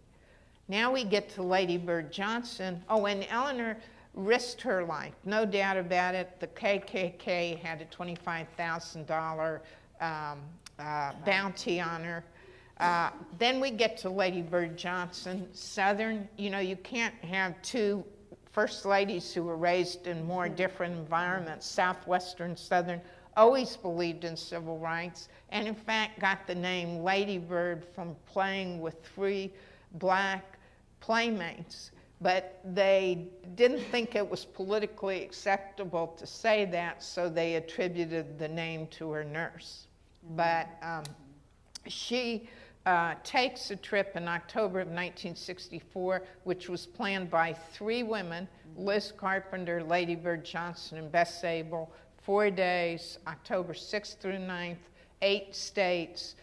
Speaker 5: Now we get to Lady Bird Johnson. Oh, and Eleanor risked her life, no doubt about it. The KKK had a $25,000 bounty on her. Then we get to Lady Bird Johnson. Southern, you know, you can't have two first ladies who were raised in more different environments. Southwestern, Southern, always believed in civil rights, and in fact got the name Lady Bird from playing with 3 black playmates. But they didn't think it was politically acceptable to say that, so they attributed the name to her nurse. But she takes a trip in October of 1964, which was planned by 3 women, Liz Carpenter, Lady Bird Johnson, and Bess Abel, 4 days, October 6th through 9th, 8 states,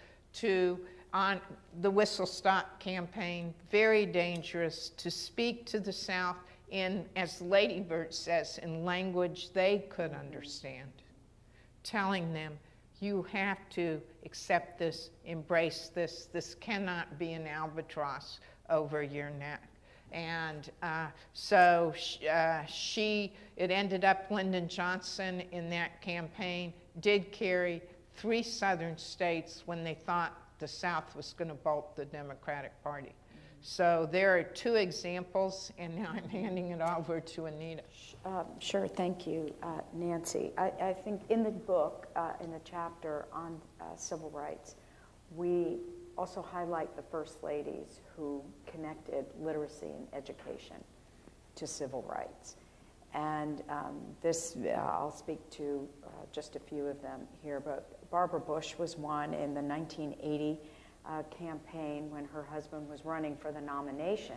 Speaker 5: on the Whistle Stop campaign, very dangerous, to speak to the South in, as Lady Bird says, in language they could understand, telling them, you have to accept this, embrace this. This cannot be an albatross over your neck. And so it ended up Lyndon Johnson in that campaign did carry 3 Southern states when they thought the South was going to bolt the Democratic Party. So there are 2 examples, and now I'm handing it over to Anita.
Speaker 4: Sure, thank you, Nancy. I think in the book, in the chapter on civil rights, we also highlight the first ladies who connected literacy and education to civil rights. And this, I'll speak to just a few of them here, but Barbara Bush was one in the 1980 campaign when her husband was running for the nomination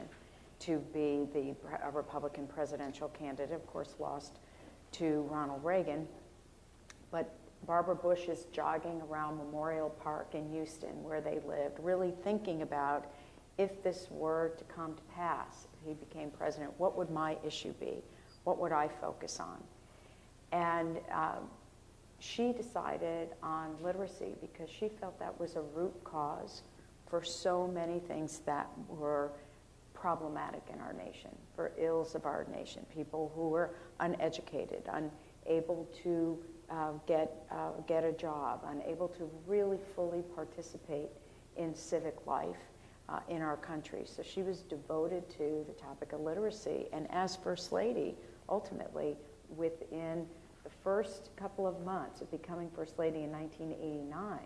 Speaker 4: to be the Republican presidential candidate, of course lost to Ronald Reagan. But Barbara Bush is jogging around Memorial Park in Houston where they lived, really thinking about, if this were to come to pass, if he became president, what would my issue be? What would I focus on? And she decided on literacy because she felt that was a root cause for so many things that were problematic in our nation, for ills of our nation, people who were uneducated, unable to get a job, unable to really fully participate in civic life in our country. So she was devoted to the topic of literacy. And as First Lady, ultimately, within the first couple of months of becoming First Lady in 1989,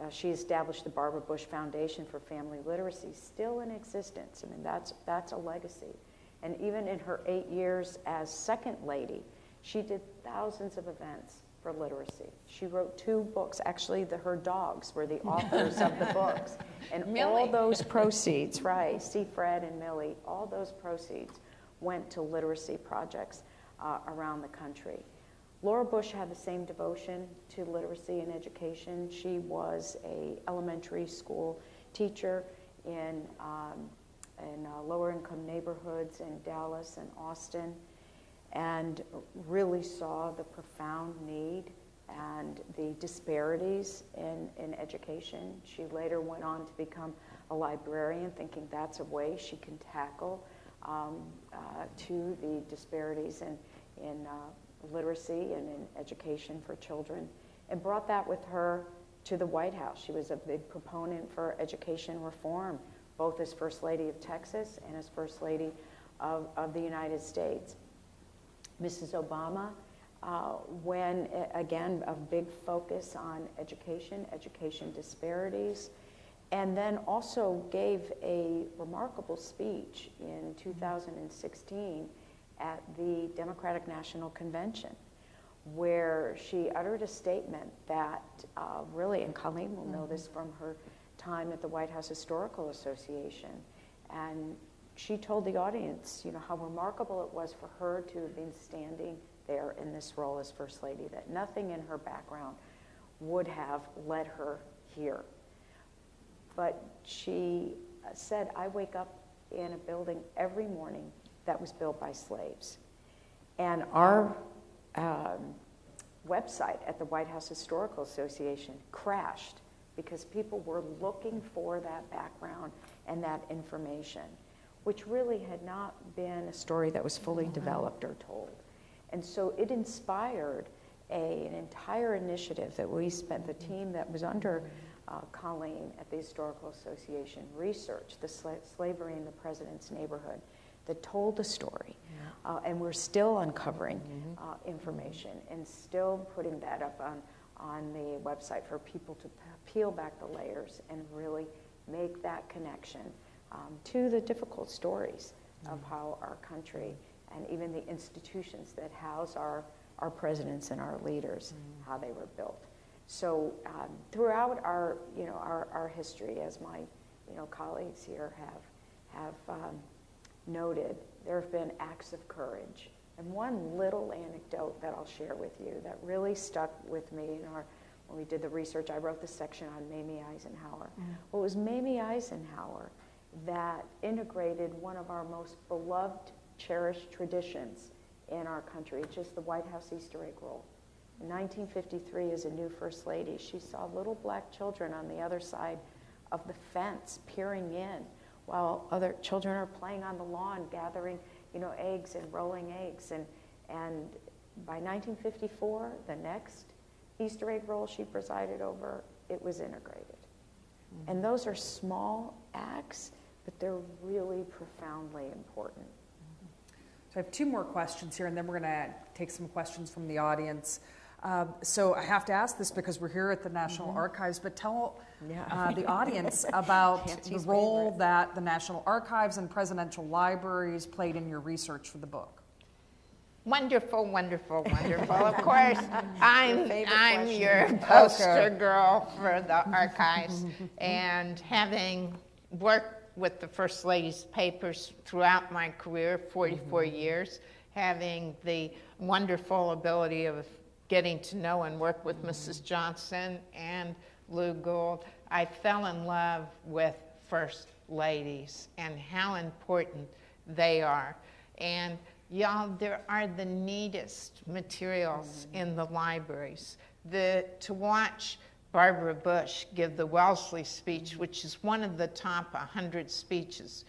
Speaker 4: she established the Barbara Bush Foundation for Family Literacy, still in existence. I mean, that's a legacy. And even in her 8 years as Second Lady, she did thousands of events for literacy. She wrote 2 books. Actually, her dogs were the authors of the books. And
Speaker 5: Millie.
Speaker 4: all those proceeds, right, see Fred and Millie, all those proceeds went to literacy projects around the country. Laura Bush had the same devotion to literacy and education. She was an elementary school teacher in lower income neighborhoods in Dallas and Austin, and really saw the profound need and the disparities in education. She later went on to become a librarian, thinking that's a way she can tackle to the disparities in literacy and in education for children, and brought that with her to the White House. She was a big proponent for education reform, both as First Lady of Texas and as First Lady of the United States. Mrs. Obama, when, again, a big focus on education disparities, and then also gave a remarkable speech in 2016 at the Democratic National Convention, where she uttered a statement that really, and Colleen will know this from her time at the White House Historical Association, and she told the audience, how remarkable it was for her to have been standing there in this role as First Lady, that nothing in her background would have led her here. But she said, I wake up in a building every morning that was built by slaves. And our website at the White House Historical Association crashed because people were looking for that background and that information, which really had not been a story that was fully developed or told. And so it inspired an entire initiative that we spent, the team that was under Colleen at the Historical Association researched the slavery in the President's Neighborhood, that told the story. And we're still uncovering information and still putting that up on the website for people to peel back the layers and really make that connection to the difficult stories of how our country and even the institutions that house our presidents and our leaders, how they were built. So throughout our history, as my colleagues here have noted, there have been acts of courage. And one little anecdote that I'll share with you that really stuck with me when we did the research, I wrote this section on Mamie Eisenhower. Well, it was Mamie Eisenhower that integrated one of our most beloved, cherished traditions in our country, which is the White House Easter egg roll. In 1953, as a new First Lady, she saw little black children on the other side of the fence peering in while other children are playing on the lawn, gathering, eggs and rolling eggs. And by 1954, the next Easter egg roll she presided over, it was integrated. And those are small acts but they're really profoundly important.
Speaker 2: So I have two more questions here, and then we're going to take some questions from the audience. So I have to ask this because we're here at the National Archives, but tell the audience about the role that the National Archives and presidential libraries played in your research for the book.
Speaker 5: Wonderful, wonderful, wonderful. Of course, I'm your poster girl for the archives, and having worked with the First Lady's papers throughout my career, 44 years, having the wonderful ability of getting to know and work with Mrs. Johnson and Lou Gould, I fell in love with First Ladies and how important they are. And y'all, there are the neatest materials in the libraries. To watch Barbara Bush give the Wellesley speech, which is one of the top 100 speeches,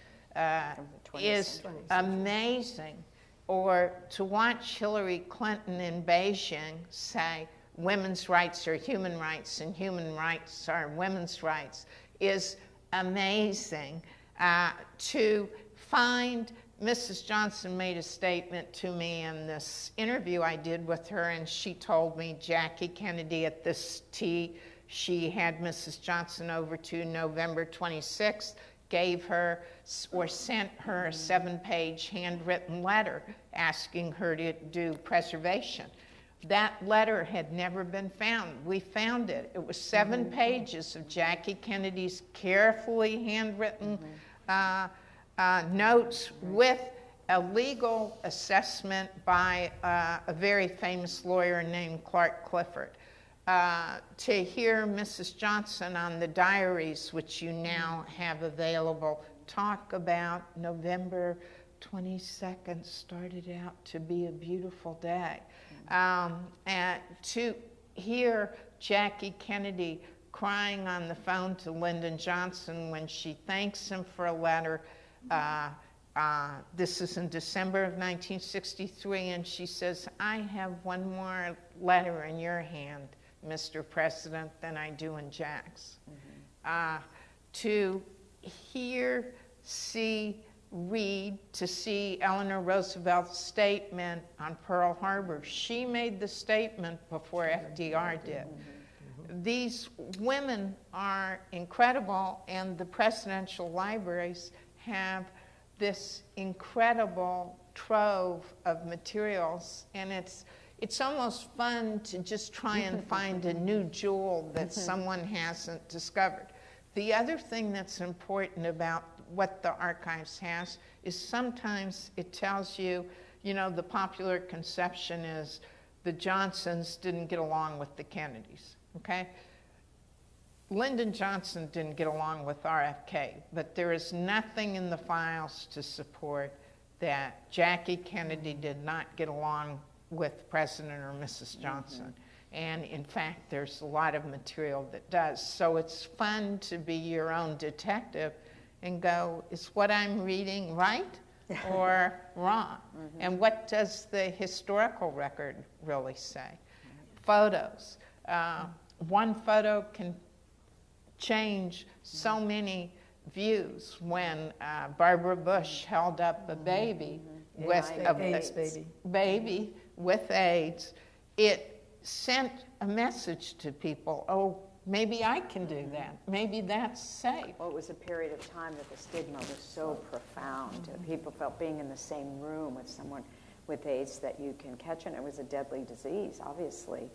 Speaker 5: is amazing. Or to watch Hillary Clinton in Beijing say, women's rights are human rights and human rights are women's rights, is amazing. To find Mrs. Johnson made a statement to me in this interview I did with her, and she told me Jackie Kennedy at this tea she had Mrs. Johnson over to November 26th, gave her or sent her a 7-page handwritten letter asking her to do preservation. That letter had never been found. We found it. It was 7 pages of Jackie Kennedy's carefully handwritten notes with a legal assessment by a very famous lawyer named Clark Clifford. To hear Mrs. Johnson on the diaries, which you now have available, talk about November 22nd started out to be a beautiful day. And to hear Jackie Kennedy crying on the phone to Lyndon Johnson when she thanks him for a letter. This is in December of 1963, and she says, I have one more letter in your hand, Mr. President, than I do in Jack's. To hear, see, read, to see Eleanor Roosevelt's statement on Pearl Harbor. She made the statement before FDR did. These women are incredible, and the presidential libraries have this incredible trove of materials, and it's almost fun to just try and find a new jewel that someone hasn't discovered. The other thing that's important about what the archives has is sometimes it tells you, the popular conception is the Johnsons didn't get along with the Kennedys, okay? Lyndon Johnson didn't get along with RFK, but there is nothing in the files to support that Jackie Kennedy did not get along with President or Mrs. Johnson. And in fact, there's a lot of material that does. So it's fun to be your own detective and go, is what I'm reading right or wrong? And what does the historical record really say? Photos. One photo can change so many views. When Barbara Bush held up a baby with
Speaker 3: AIDS
Speaker 5: baby with AIDS, it sent a message to people. Oh, maybe I can do that. Maybe that's safe.
Speaker 4: Well, it was a period of time that the stigma was so profound. People felt being in the same room with someone with AIDS that you can catch, and it was a deadly disease, obviously.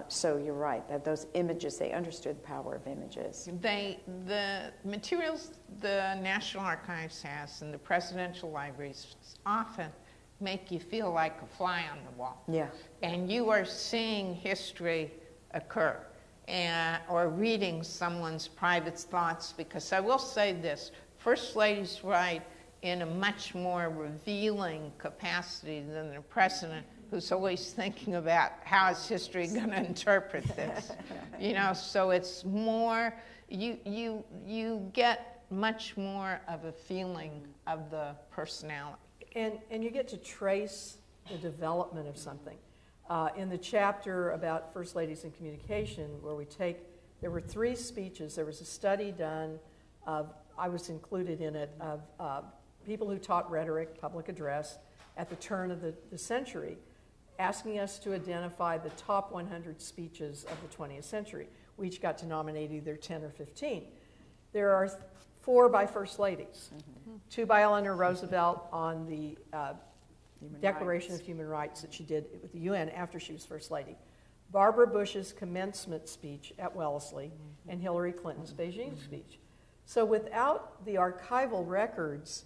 Speaker 4: So you're right, that those images, they understood the power of images.
Speaker 5: The materials the National Archives has and the presidential libraries often make you feel like a fly on the wall.
Speaker 4: Yeah.
Speaker 5: And you are seeing history occur or reading someone's private thoughts, because I will say this, First Ladies write in a much more revealing capacity than the president, who's always thinking about how is history going to interpret this. So it's more, you get much more of a feeling of the personality.
Speaker 3: And you get to trace the development of something. In the chapter about First Ladies in Communication, where there were 3 speeches. There was a study done of I was included in it, of people who taught rhetoric, public address, at the turn of the century, asking us to identify the top 100 speeches of the 20th century. We each got to nominate either 10 or 15. There are 4 by First Ladies, 2 by Eleanor Roosevelt on the Declaration of Human Rights that she did with the UN after she was First Lady, Barbara Bush's commencement speech at Wellesley, and Hillary Clinton's Beijing speech. So without the archival records,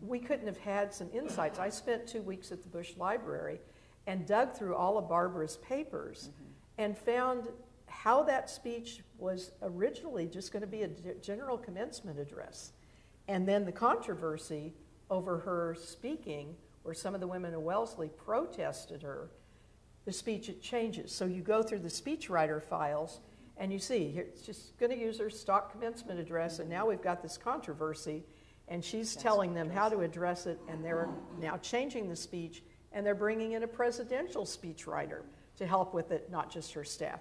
Speaker 3: we couldn't have had some insights. I spent 2 weeks at the Bush Library and dug through all of Barbara's papers and found how that speech was originally just going to be a general commencement address. And then the controversy over her speaking, where some of the women in Wellesley protested her, the speech, it changes. So you go through the speechwriter files and you see, here, it's just going to use her stock commencement address, and now we've got this controversy, and she's telling them how to address it, and they're now changing the speech, and they're bringing in a presidential speechwriter to help with it, not just her staff.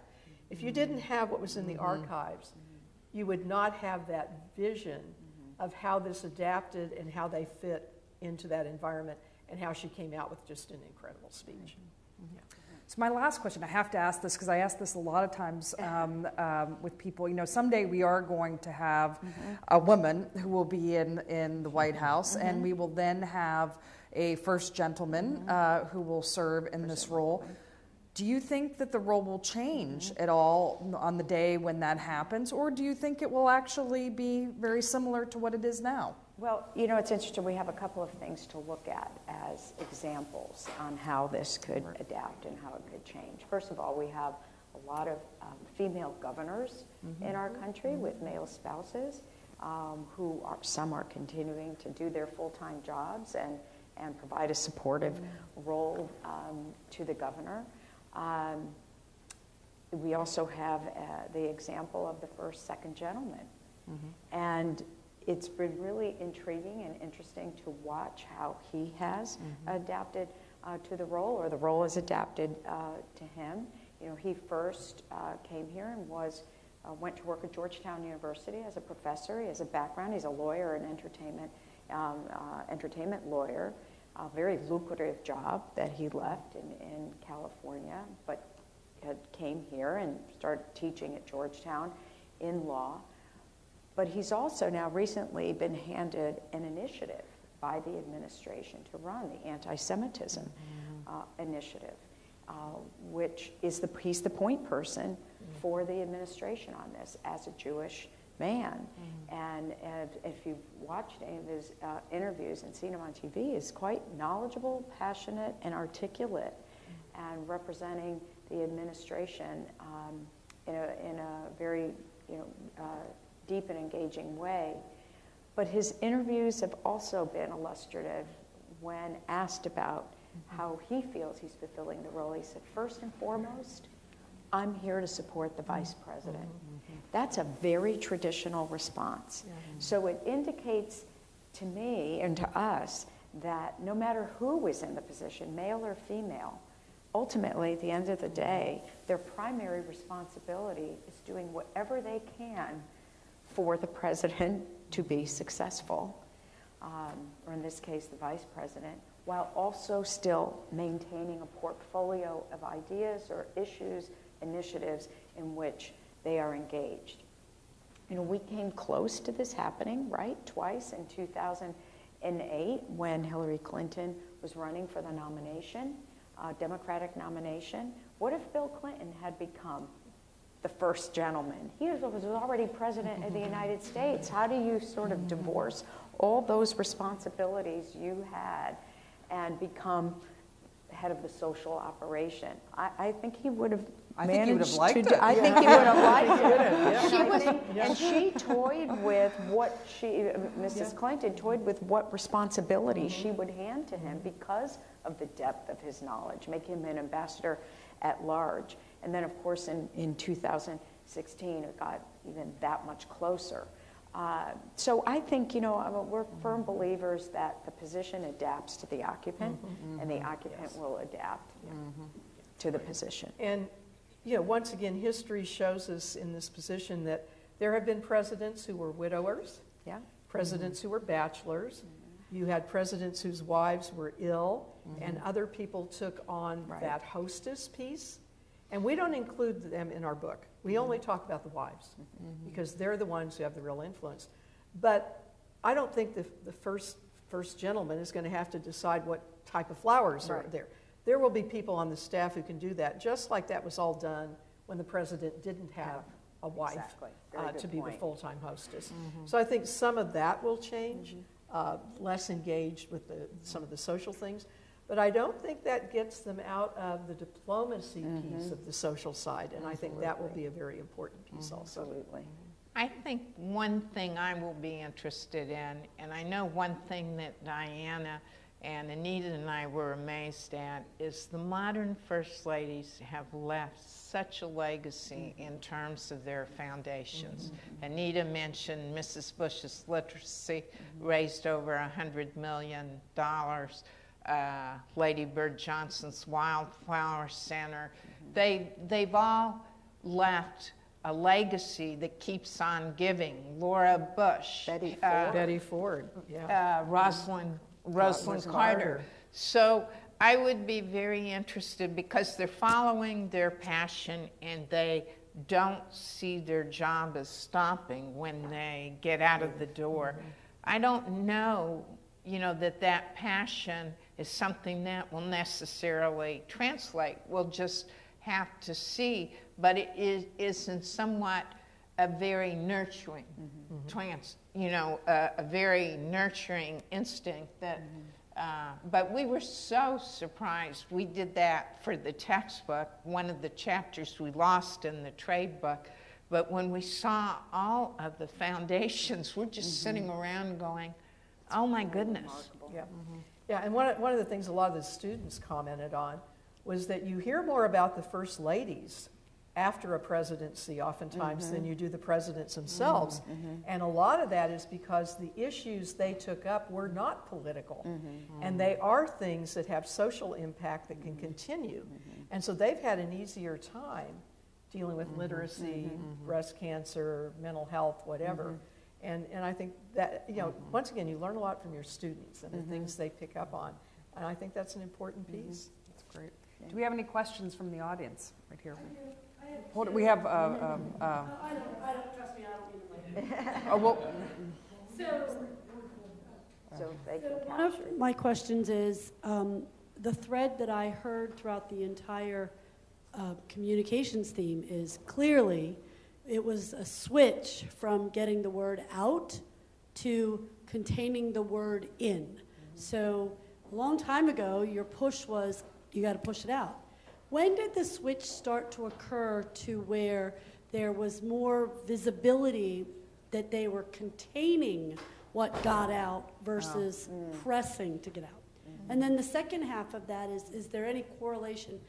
Speaker 3: If you didn't have what was in the archives, you would not have that vision of how this adapted and how they fit into that environment, and how she came out with just an incredible speech. Yeah.
Speaker 2: So my last question, I have to ask this because I ask this a lot of times with people. You know, someday we are going to have a woman who will be in the White House, and we will then have a first gentleman who will serve in this role. Do you think that the role will change at all on the day when that happens, or do you think it will actually be very similar to what it is now?
Speaker 4: Well, you know, it's interesting. We have a couple of things to look at as examples on how this could adapt and how it could change. First of all, we have a lot of female governors in our country with male spouses who are, some are continuing to do their full-time jobs and provide a supportive role to the governor. We also have the example of the first, second gentleman. And it's been really intriguing and interesting to watch how he has adapted to the role, or the role has adapted to him. You know, he first came here and went to work at Georgetown University as a professor. He has a background. He's a lawyer, an entertainment lawyer. A very lucrative job that he left in California, but came here and started teaching at Georgetown in law. But he's also now recently been handed an initiative by the administration to run the anti-Semitism initiative, which is he's the point person for the administration on this as a Jewish man. And if you've watched any of his interviews and seen him on TV, he's quite knowledgeable, passionate, and articulate, and representing the administration in a very deep and engaging way. But his interviews have also been illustrative when asked about how he feels he's fulfilling the role. He said, first and foremost, I'm here to support the vice president. That's a very traditional response. So it indicates to me and to us that no matter who is in the position, male or female, ultimately, at the end of the day, their primary responsibility is doing whatever they can for the president to be successful, or in this case, the vice president, while also still maintaining a portfolio of ideas or issues, initiatives in which they are engaged. You know, we came close to this happening, right, twice in 2008 when Hillary Clinton was running for the nomination, Democratic nomination. What if Bill Clinton had become the first gentleman? He was already president of the United States. How do you sort of divorce all those responsibilities you had and become head of the social operation? I think he would have managed to do. I think he would have liked it. And she toyed with Mrs. Clinton toyed with what responsibility she would hand to him because of the depth of his knowledge, make him an ambassador at large. And then, of course, in 2016, it got even that much closer. So I think, we're firm believers that the position adapts to the occupant, and the occupant will adapt to the position.
Speaker 3: And, once again, history shows us in this position that there have been presidents who were widowers, presidents who were bachelors. You had presidents whose wives were ill, and other people took on that hostess piece. And we don't include them in our book. We only talk about the wives because they're the ones who have the real influence. But I don't think the first gentleman is going to have to decide what type of flowers are there. There will be people on the staff who can do that, just like that was all done when the president didn't have a wife to be the full-time hostess. So I think some of that will change, less engaged with some of the social things. But I don't think that gets them out of the diplomacy piece of the social side, and I think that will be a very important piece also.
Speaker 4: Absolutely.
Speaker 5: I think one thing I will be interested in, and I know one thing that Diana and Anita and I were amazed at, is the modern First Ladies have left such a legacy in terms of their foundations. Anita mentioned Mrs. Bush's literacy raised over $100 million. Lady Bird Johnson's Wildflower Center. They've all left a legacy that keeps on giving. Laura Bush,
Speaker 3: Betty Ford,
Speaker 5: Rosalind Carter. So I would be very interested because they're following their passion and they don't see their job as stopping when they get out of the door. I don't know, that passion is something that will necessarily translate. We'll just have to see, but it is in somewhat a very nurturing a very nurturing instinct that, but we were so surprised. We did that for the textbook, one of the chapters we lost in the trade book, but when we saw all of the foundations, we're just sitting around going, oh my goodness.
Speaker 3: Yeah, and one of the things a lot of the students commented on was that you hear more about the first ladies after a presidency oftentimes than you do the presidents themselves. And a lot of that is because the issues they took up were not political. And they are things that have social impact that can continue. And so they've had an easier time dealing with literacy, breast cancer, mental health, whatever. And I think that, once again, you learn a lot from your students and the things they pick up on. And I think that's an important piece.
Speaker 2: That's great. Do we have any questions from the audience right here? We have.
Speaker 6: I don't trust me. I don't mean
Speaker 2: Oh well.
Speaker 4: So they can
Speaker 6: one of
Speaker 4: capture.
Speaker 6: my questions is the thread that I heard throughout the entire communications theme is clearly it was a switch from getting the word out to containing the word in. So a long time ago, your push was you got to push it out. When did the switch start to occur to where there was more visibility that they were containing what got out versus pressing to get out? And then the second half of that is there any correlation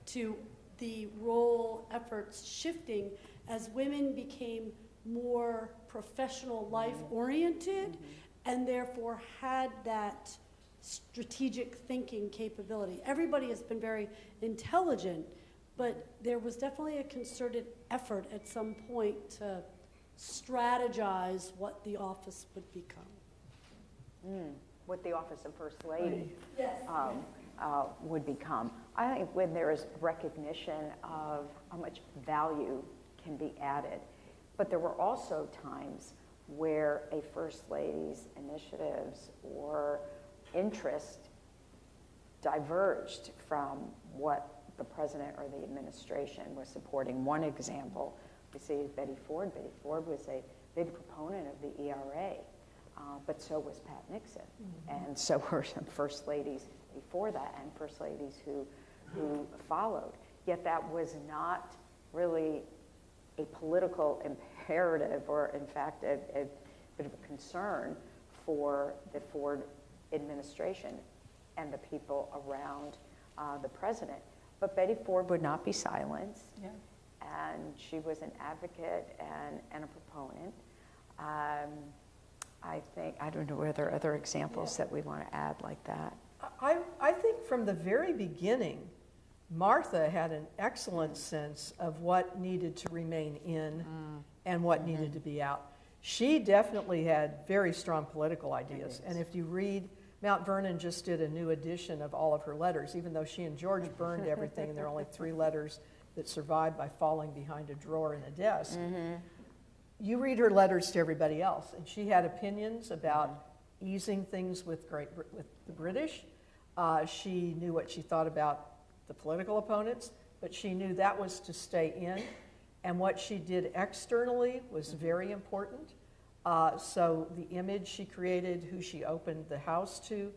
Speaker 6: to the role efforts shifting as women became more professional life oriented and therefore had that strategic thinking capability? Everybody has been very intelligent, but there was definitely a concerted effort at some point to strategize what the office would become.
Speaker 4: What the office of First Lady would become. I think when there is recognition of how much value can be added, but there were also times where a First Lady's initiatives or interest diverged from what the president or the administration was supporting. One example we see is Betty Ford. Betty Ford was a big proponent of the ERA, but so was Pat Nixon, and so were some First Ladies before that and First Ladies who followed. Yet that was not really a political imperative or, in fact, a bit of a concern for the Ford administration and the people around the president. But Betty Ford would not be silenced, and she was an advocate and a proponent. I don't know, are there other examples that we want to add like that?
Speaker 3: I think from the very beginning, Martha had an excellent sense of what needed to remain in and what needed to be out. She definitely had very strong political ideas. And if you read, Mount Vernon just did a new edition of all of her letters, even though she and George burned everything, and there are only 3 letters that survived by falling behind a drawer in a desk. You read her letters to everybody else, and she had opinions about easing things with the British. She knew what she thought about the political opponents, but she knew that was to stay in. And what she did externally was very important. So the image she created, who she opened the house to.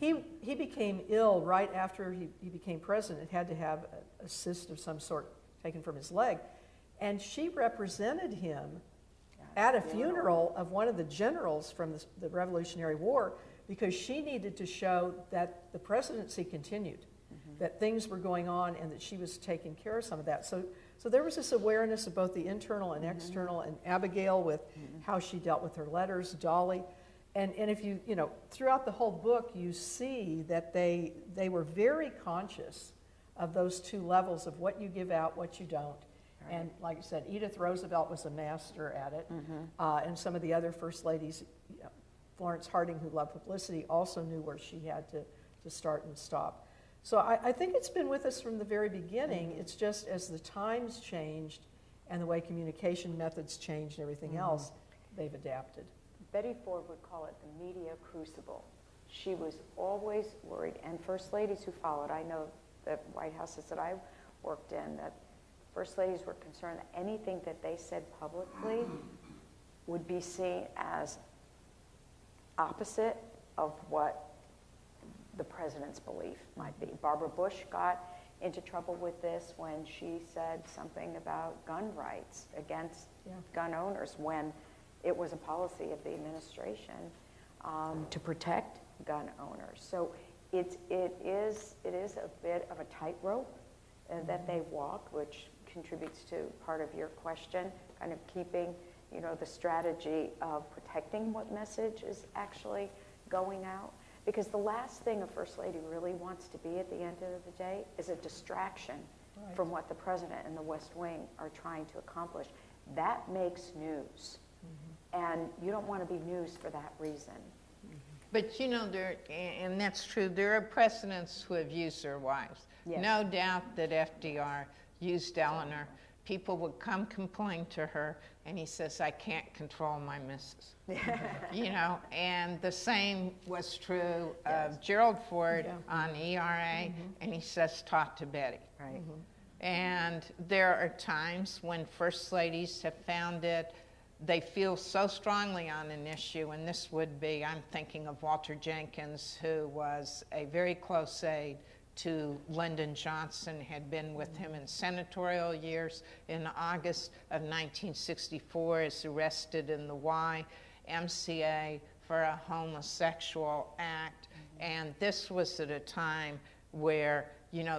Speaker 3: He became ill right after he became president, had to have a cyst of some sort taken from his leg. And she represented him at a funeral of one of the generals from the Revolutionary War, because she needed to show that the presidency continued, that things were going on, and that she was taking care of some of that. So there was this awareness of both the internal and external, and Abigail with how she dealt with her letters, Dolly. And if you throughout the whole book, you see that they were very conscious of those 2 levels of what you give out, what you don't. Right. And like I said, Edith Roosevelt was a master at it. And some of the other first ladies, Florence Harding, who loved publicity, also knew where she had to start and stop. So I think it's been with us from the very beginning. It's just as the times changed and the way communication methods changed and everything else, they've adapted.
Speaker 4: Betty Ford would call it the media crucible. She was always worried, and first ladies who followed, I know that White Houses that I worked in, that first ladies were concerned that anything that they said publicly would be seen as opposite of what the president's belief might be. Barbara Bush got into trouble with this when she said something about gun rights against gun owners, when it was a policy of the administration to protect gun owners. So it is a bit of a tightrope that they walk, which contributes to part of your question, kind of keeping the strategy of protecting what message is actually going out. Because the last thing a First Lady really wants to be at the end of the day is a distraction from what the President and the West Wing are trying to accomplish. That makes news. And you don't want to be news for that reason.
Speaker 5: But and that's true, there are presidents who have used their wives. Yes. No doubt that FDR used Eleanor. People would come complain to her, and he says, I can't control my missus. And the same was true of Gerald Ford on ERA, and he says, talk to Betty.
Speaker 4: Right.
Speaker 5: And there are times when first ladies have found it, they feel so strongly on an issue, and this would be, I'm thinking of Walter Jenkins, who was a very close aide to Lyndon Johnson, had been with him in senatorial years. In August of 1964, is arrested in the YMCA for a homosexual act. And this was at a time where,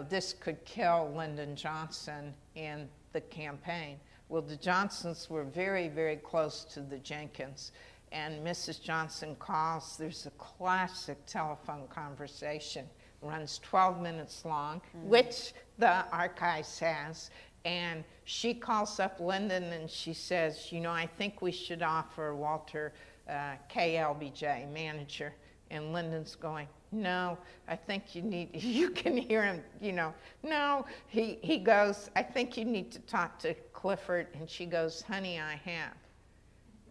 Speaker 5: this could kill Lyndon Johnson in the campaign. Well, the Johnsons were very, very close to the Jenkins. And Mrs. Johnson calls, there's a classic telephone conversation, runs 12 minutes long, which the archives has. And she calls up Lyndon and she says, I think we should offer Walter KLBJ, manager. And Lyndon's going, no, I think you can hear him, no. He goes, I think you need to talk to Clifford. And she goes, honey, I have.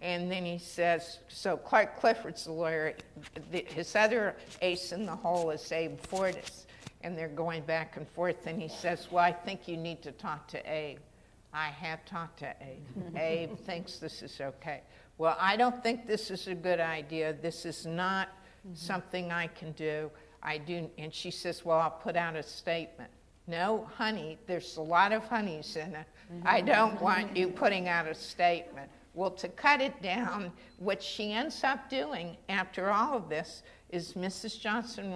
Speaker 5: And then he says, so Clark Clifford's the lawyer. His other ace in the hole is Abe Fortas. And they're going back and forth. And he says, well, I think you need to talk to Abe. I have talked to Abe. Abe thinks this is okay. Well, I don't think this is a good idea. This is not something I can do. I do. And she says, well, I'll put out a statement. No, honey, there's a lot of honeys in it. I don't want you putting out a statement. Well, to cut it down, what she ends up doing after all of this is Mrs. Johnson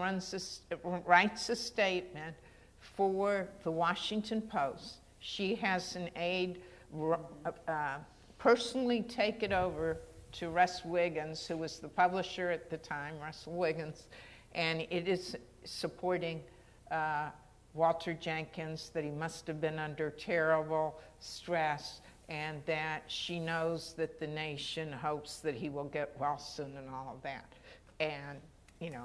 Speaker 5: writes a statement for the Washington Post. She has an aide personally take it over to Russ Wiggins, who was the publisher at the time, Russell Wiggins, and it is supporting Walter Jenkins, that he must have been under terrible stress. and that she knows that the nation hopes that he will get well soon and all of that. And, you know,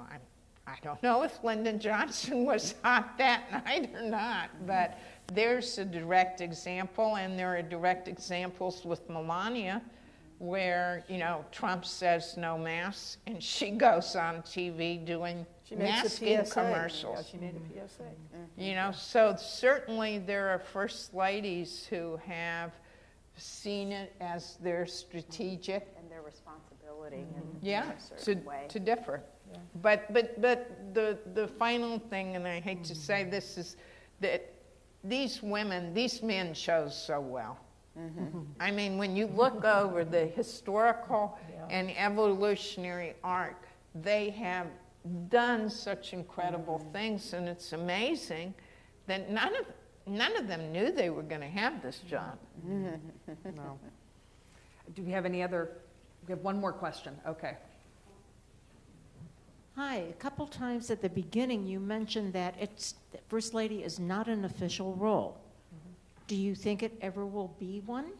Speaker 5: I don't know if Lyndon Johnson was hot that night or not, but there's a direct example, and there are direct examples with Melania, where, you know, Trump says no masks, and she goes on TV doing masking commercials.
Speaker 3: Yeah, she made a PSA.
Speaker 5: You know, so certainly there are first ladies who have seen it as their strategic
Speaker 4: And their responsibility
Speaker 5: yeah,
Speaker 4: in a certain way.
Speaker 5: to differ. Yeah. But the final thing, and I hate to say this, is that these men chose so well. I mean, when you look over the historical and evolutionary arc, they have done such incredible things, and it's amazing that none of them knew they were going to have this job.
Speaker 2: No. Do we have any other? We have one more question. Okay.
Speaker 7: Hi, a couple times at the beginning you mentioned that First Lady is not an official role. Do you think it ever will be one?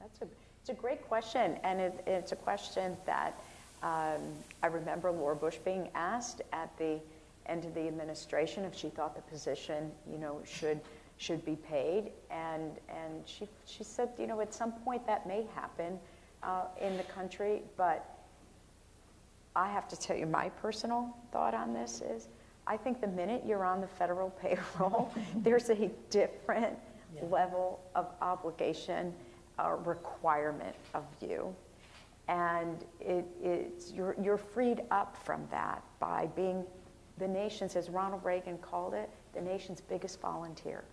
Speaker 4: It's a great question, and it's a question that I remember Laura Bush being asked at the end of the administration if she thought the position, you know, should be paid, and she said, you know, at some point that may happen in the country, but I have to tell you my personal thought on this is I think the minute you're on the federal payroll, there's a different level of obligation requirement of you, and you're freed up from that by being the nation's, as Ronald Reagan called it, the nation's biggest volunteer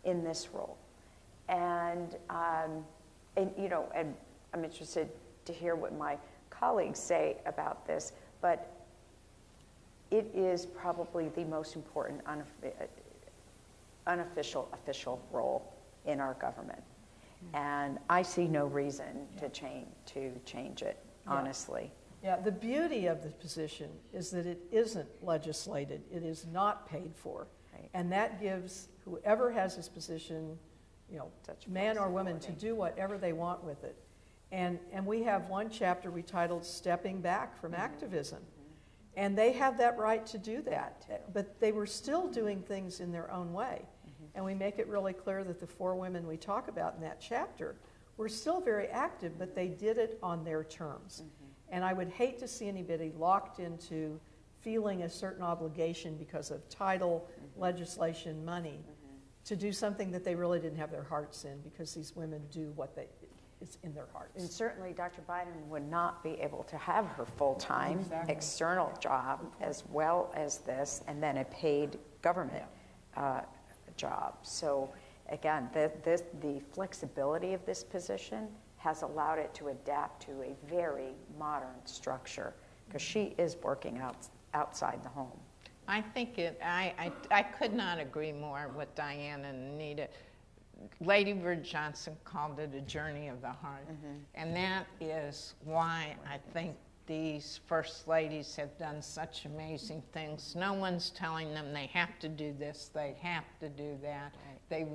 Speaker 4: in this role, and you know, and I'm interested to hear what my colleagues say about this, but it is probably the most important unofficial official role in our government, and I see no reason to change it, honestly.
Speaker 3: Yeah, the beauty of the position is that it isn't legislated. It is not paid for,
Speaker 4: Right.
Speaker 3: and that gives whoever has this position, you know,
Speaker 4: Such
Speaker 3: man or woman, to
Speaker 4: flexibility.
Speaker 3: do whatever they want with it. And we have one chapter we titled "Stepping Back from Activism," and they have that right to do that. But they were still doing things in their own way, and we make it really clear that the 4 women we talk about in that chapter were still very active, but they did it on their terms. And I would hate to see anybody locked into feeling a certain obligation because of title, legislation, money, to do something that they really didn't have their hearts in, because these women do what is in their hearts.
Speaker 4: And certainly Dr. Biden would not be able to have her full-time external job as well as this, and then a paid government job. So again, the flexibility of this position has allowed it to adapt to a very modern structure, because she is working outside the home.
Speaker 5: I think I could not agree more with Diana and Anita. Lady Bird Johnson called it a journey of the heart, and that is why I think these first ladies have done such amazing things. No one's telling them they have to do this, they have to do that. They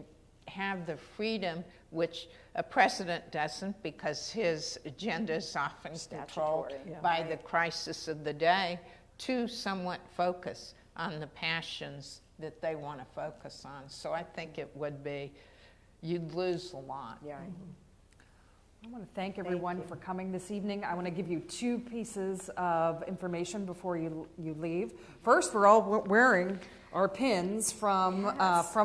Speaker 5: have the freedom, which a president doesn't, because his agenda is often controlled by the crisis of the day, to somewhat focus on the passions that they want to focus on. So I think it would be, you'd lose a lot.
Speaker 4: Yeah.
Speaker 2: I want to thank everyone for coming this evening. I want to give you 2 pieces of information before you leave. First, we're all wearing our pins from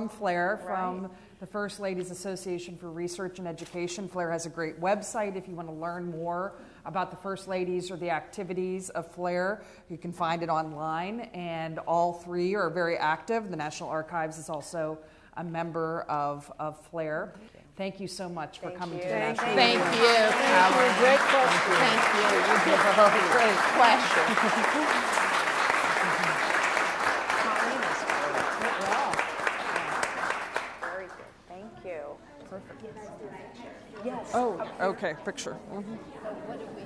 Speaker 2: FLAIR, from the First Ladies Association for Research and Education. FLAIR has a great website if you want to learn more about the First Ladies or the activities of FLAIR. You can find it online, and all 3 are very active. The National Archives is also a member of FLAIR. Thank you so much for coming to the National Archives.
Speaker 5: Thank you.
Speaker 3: Great question.
Speaker 5: Thank you. You did a great question.
Speaker 4: Colleen is very good. Thank you.
Speaker 2: Perfect.
Speaker 4: Yes.
Speaker 2: Oh, okay, picture.
Speaker 7: What do we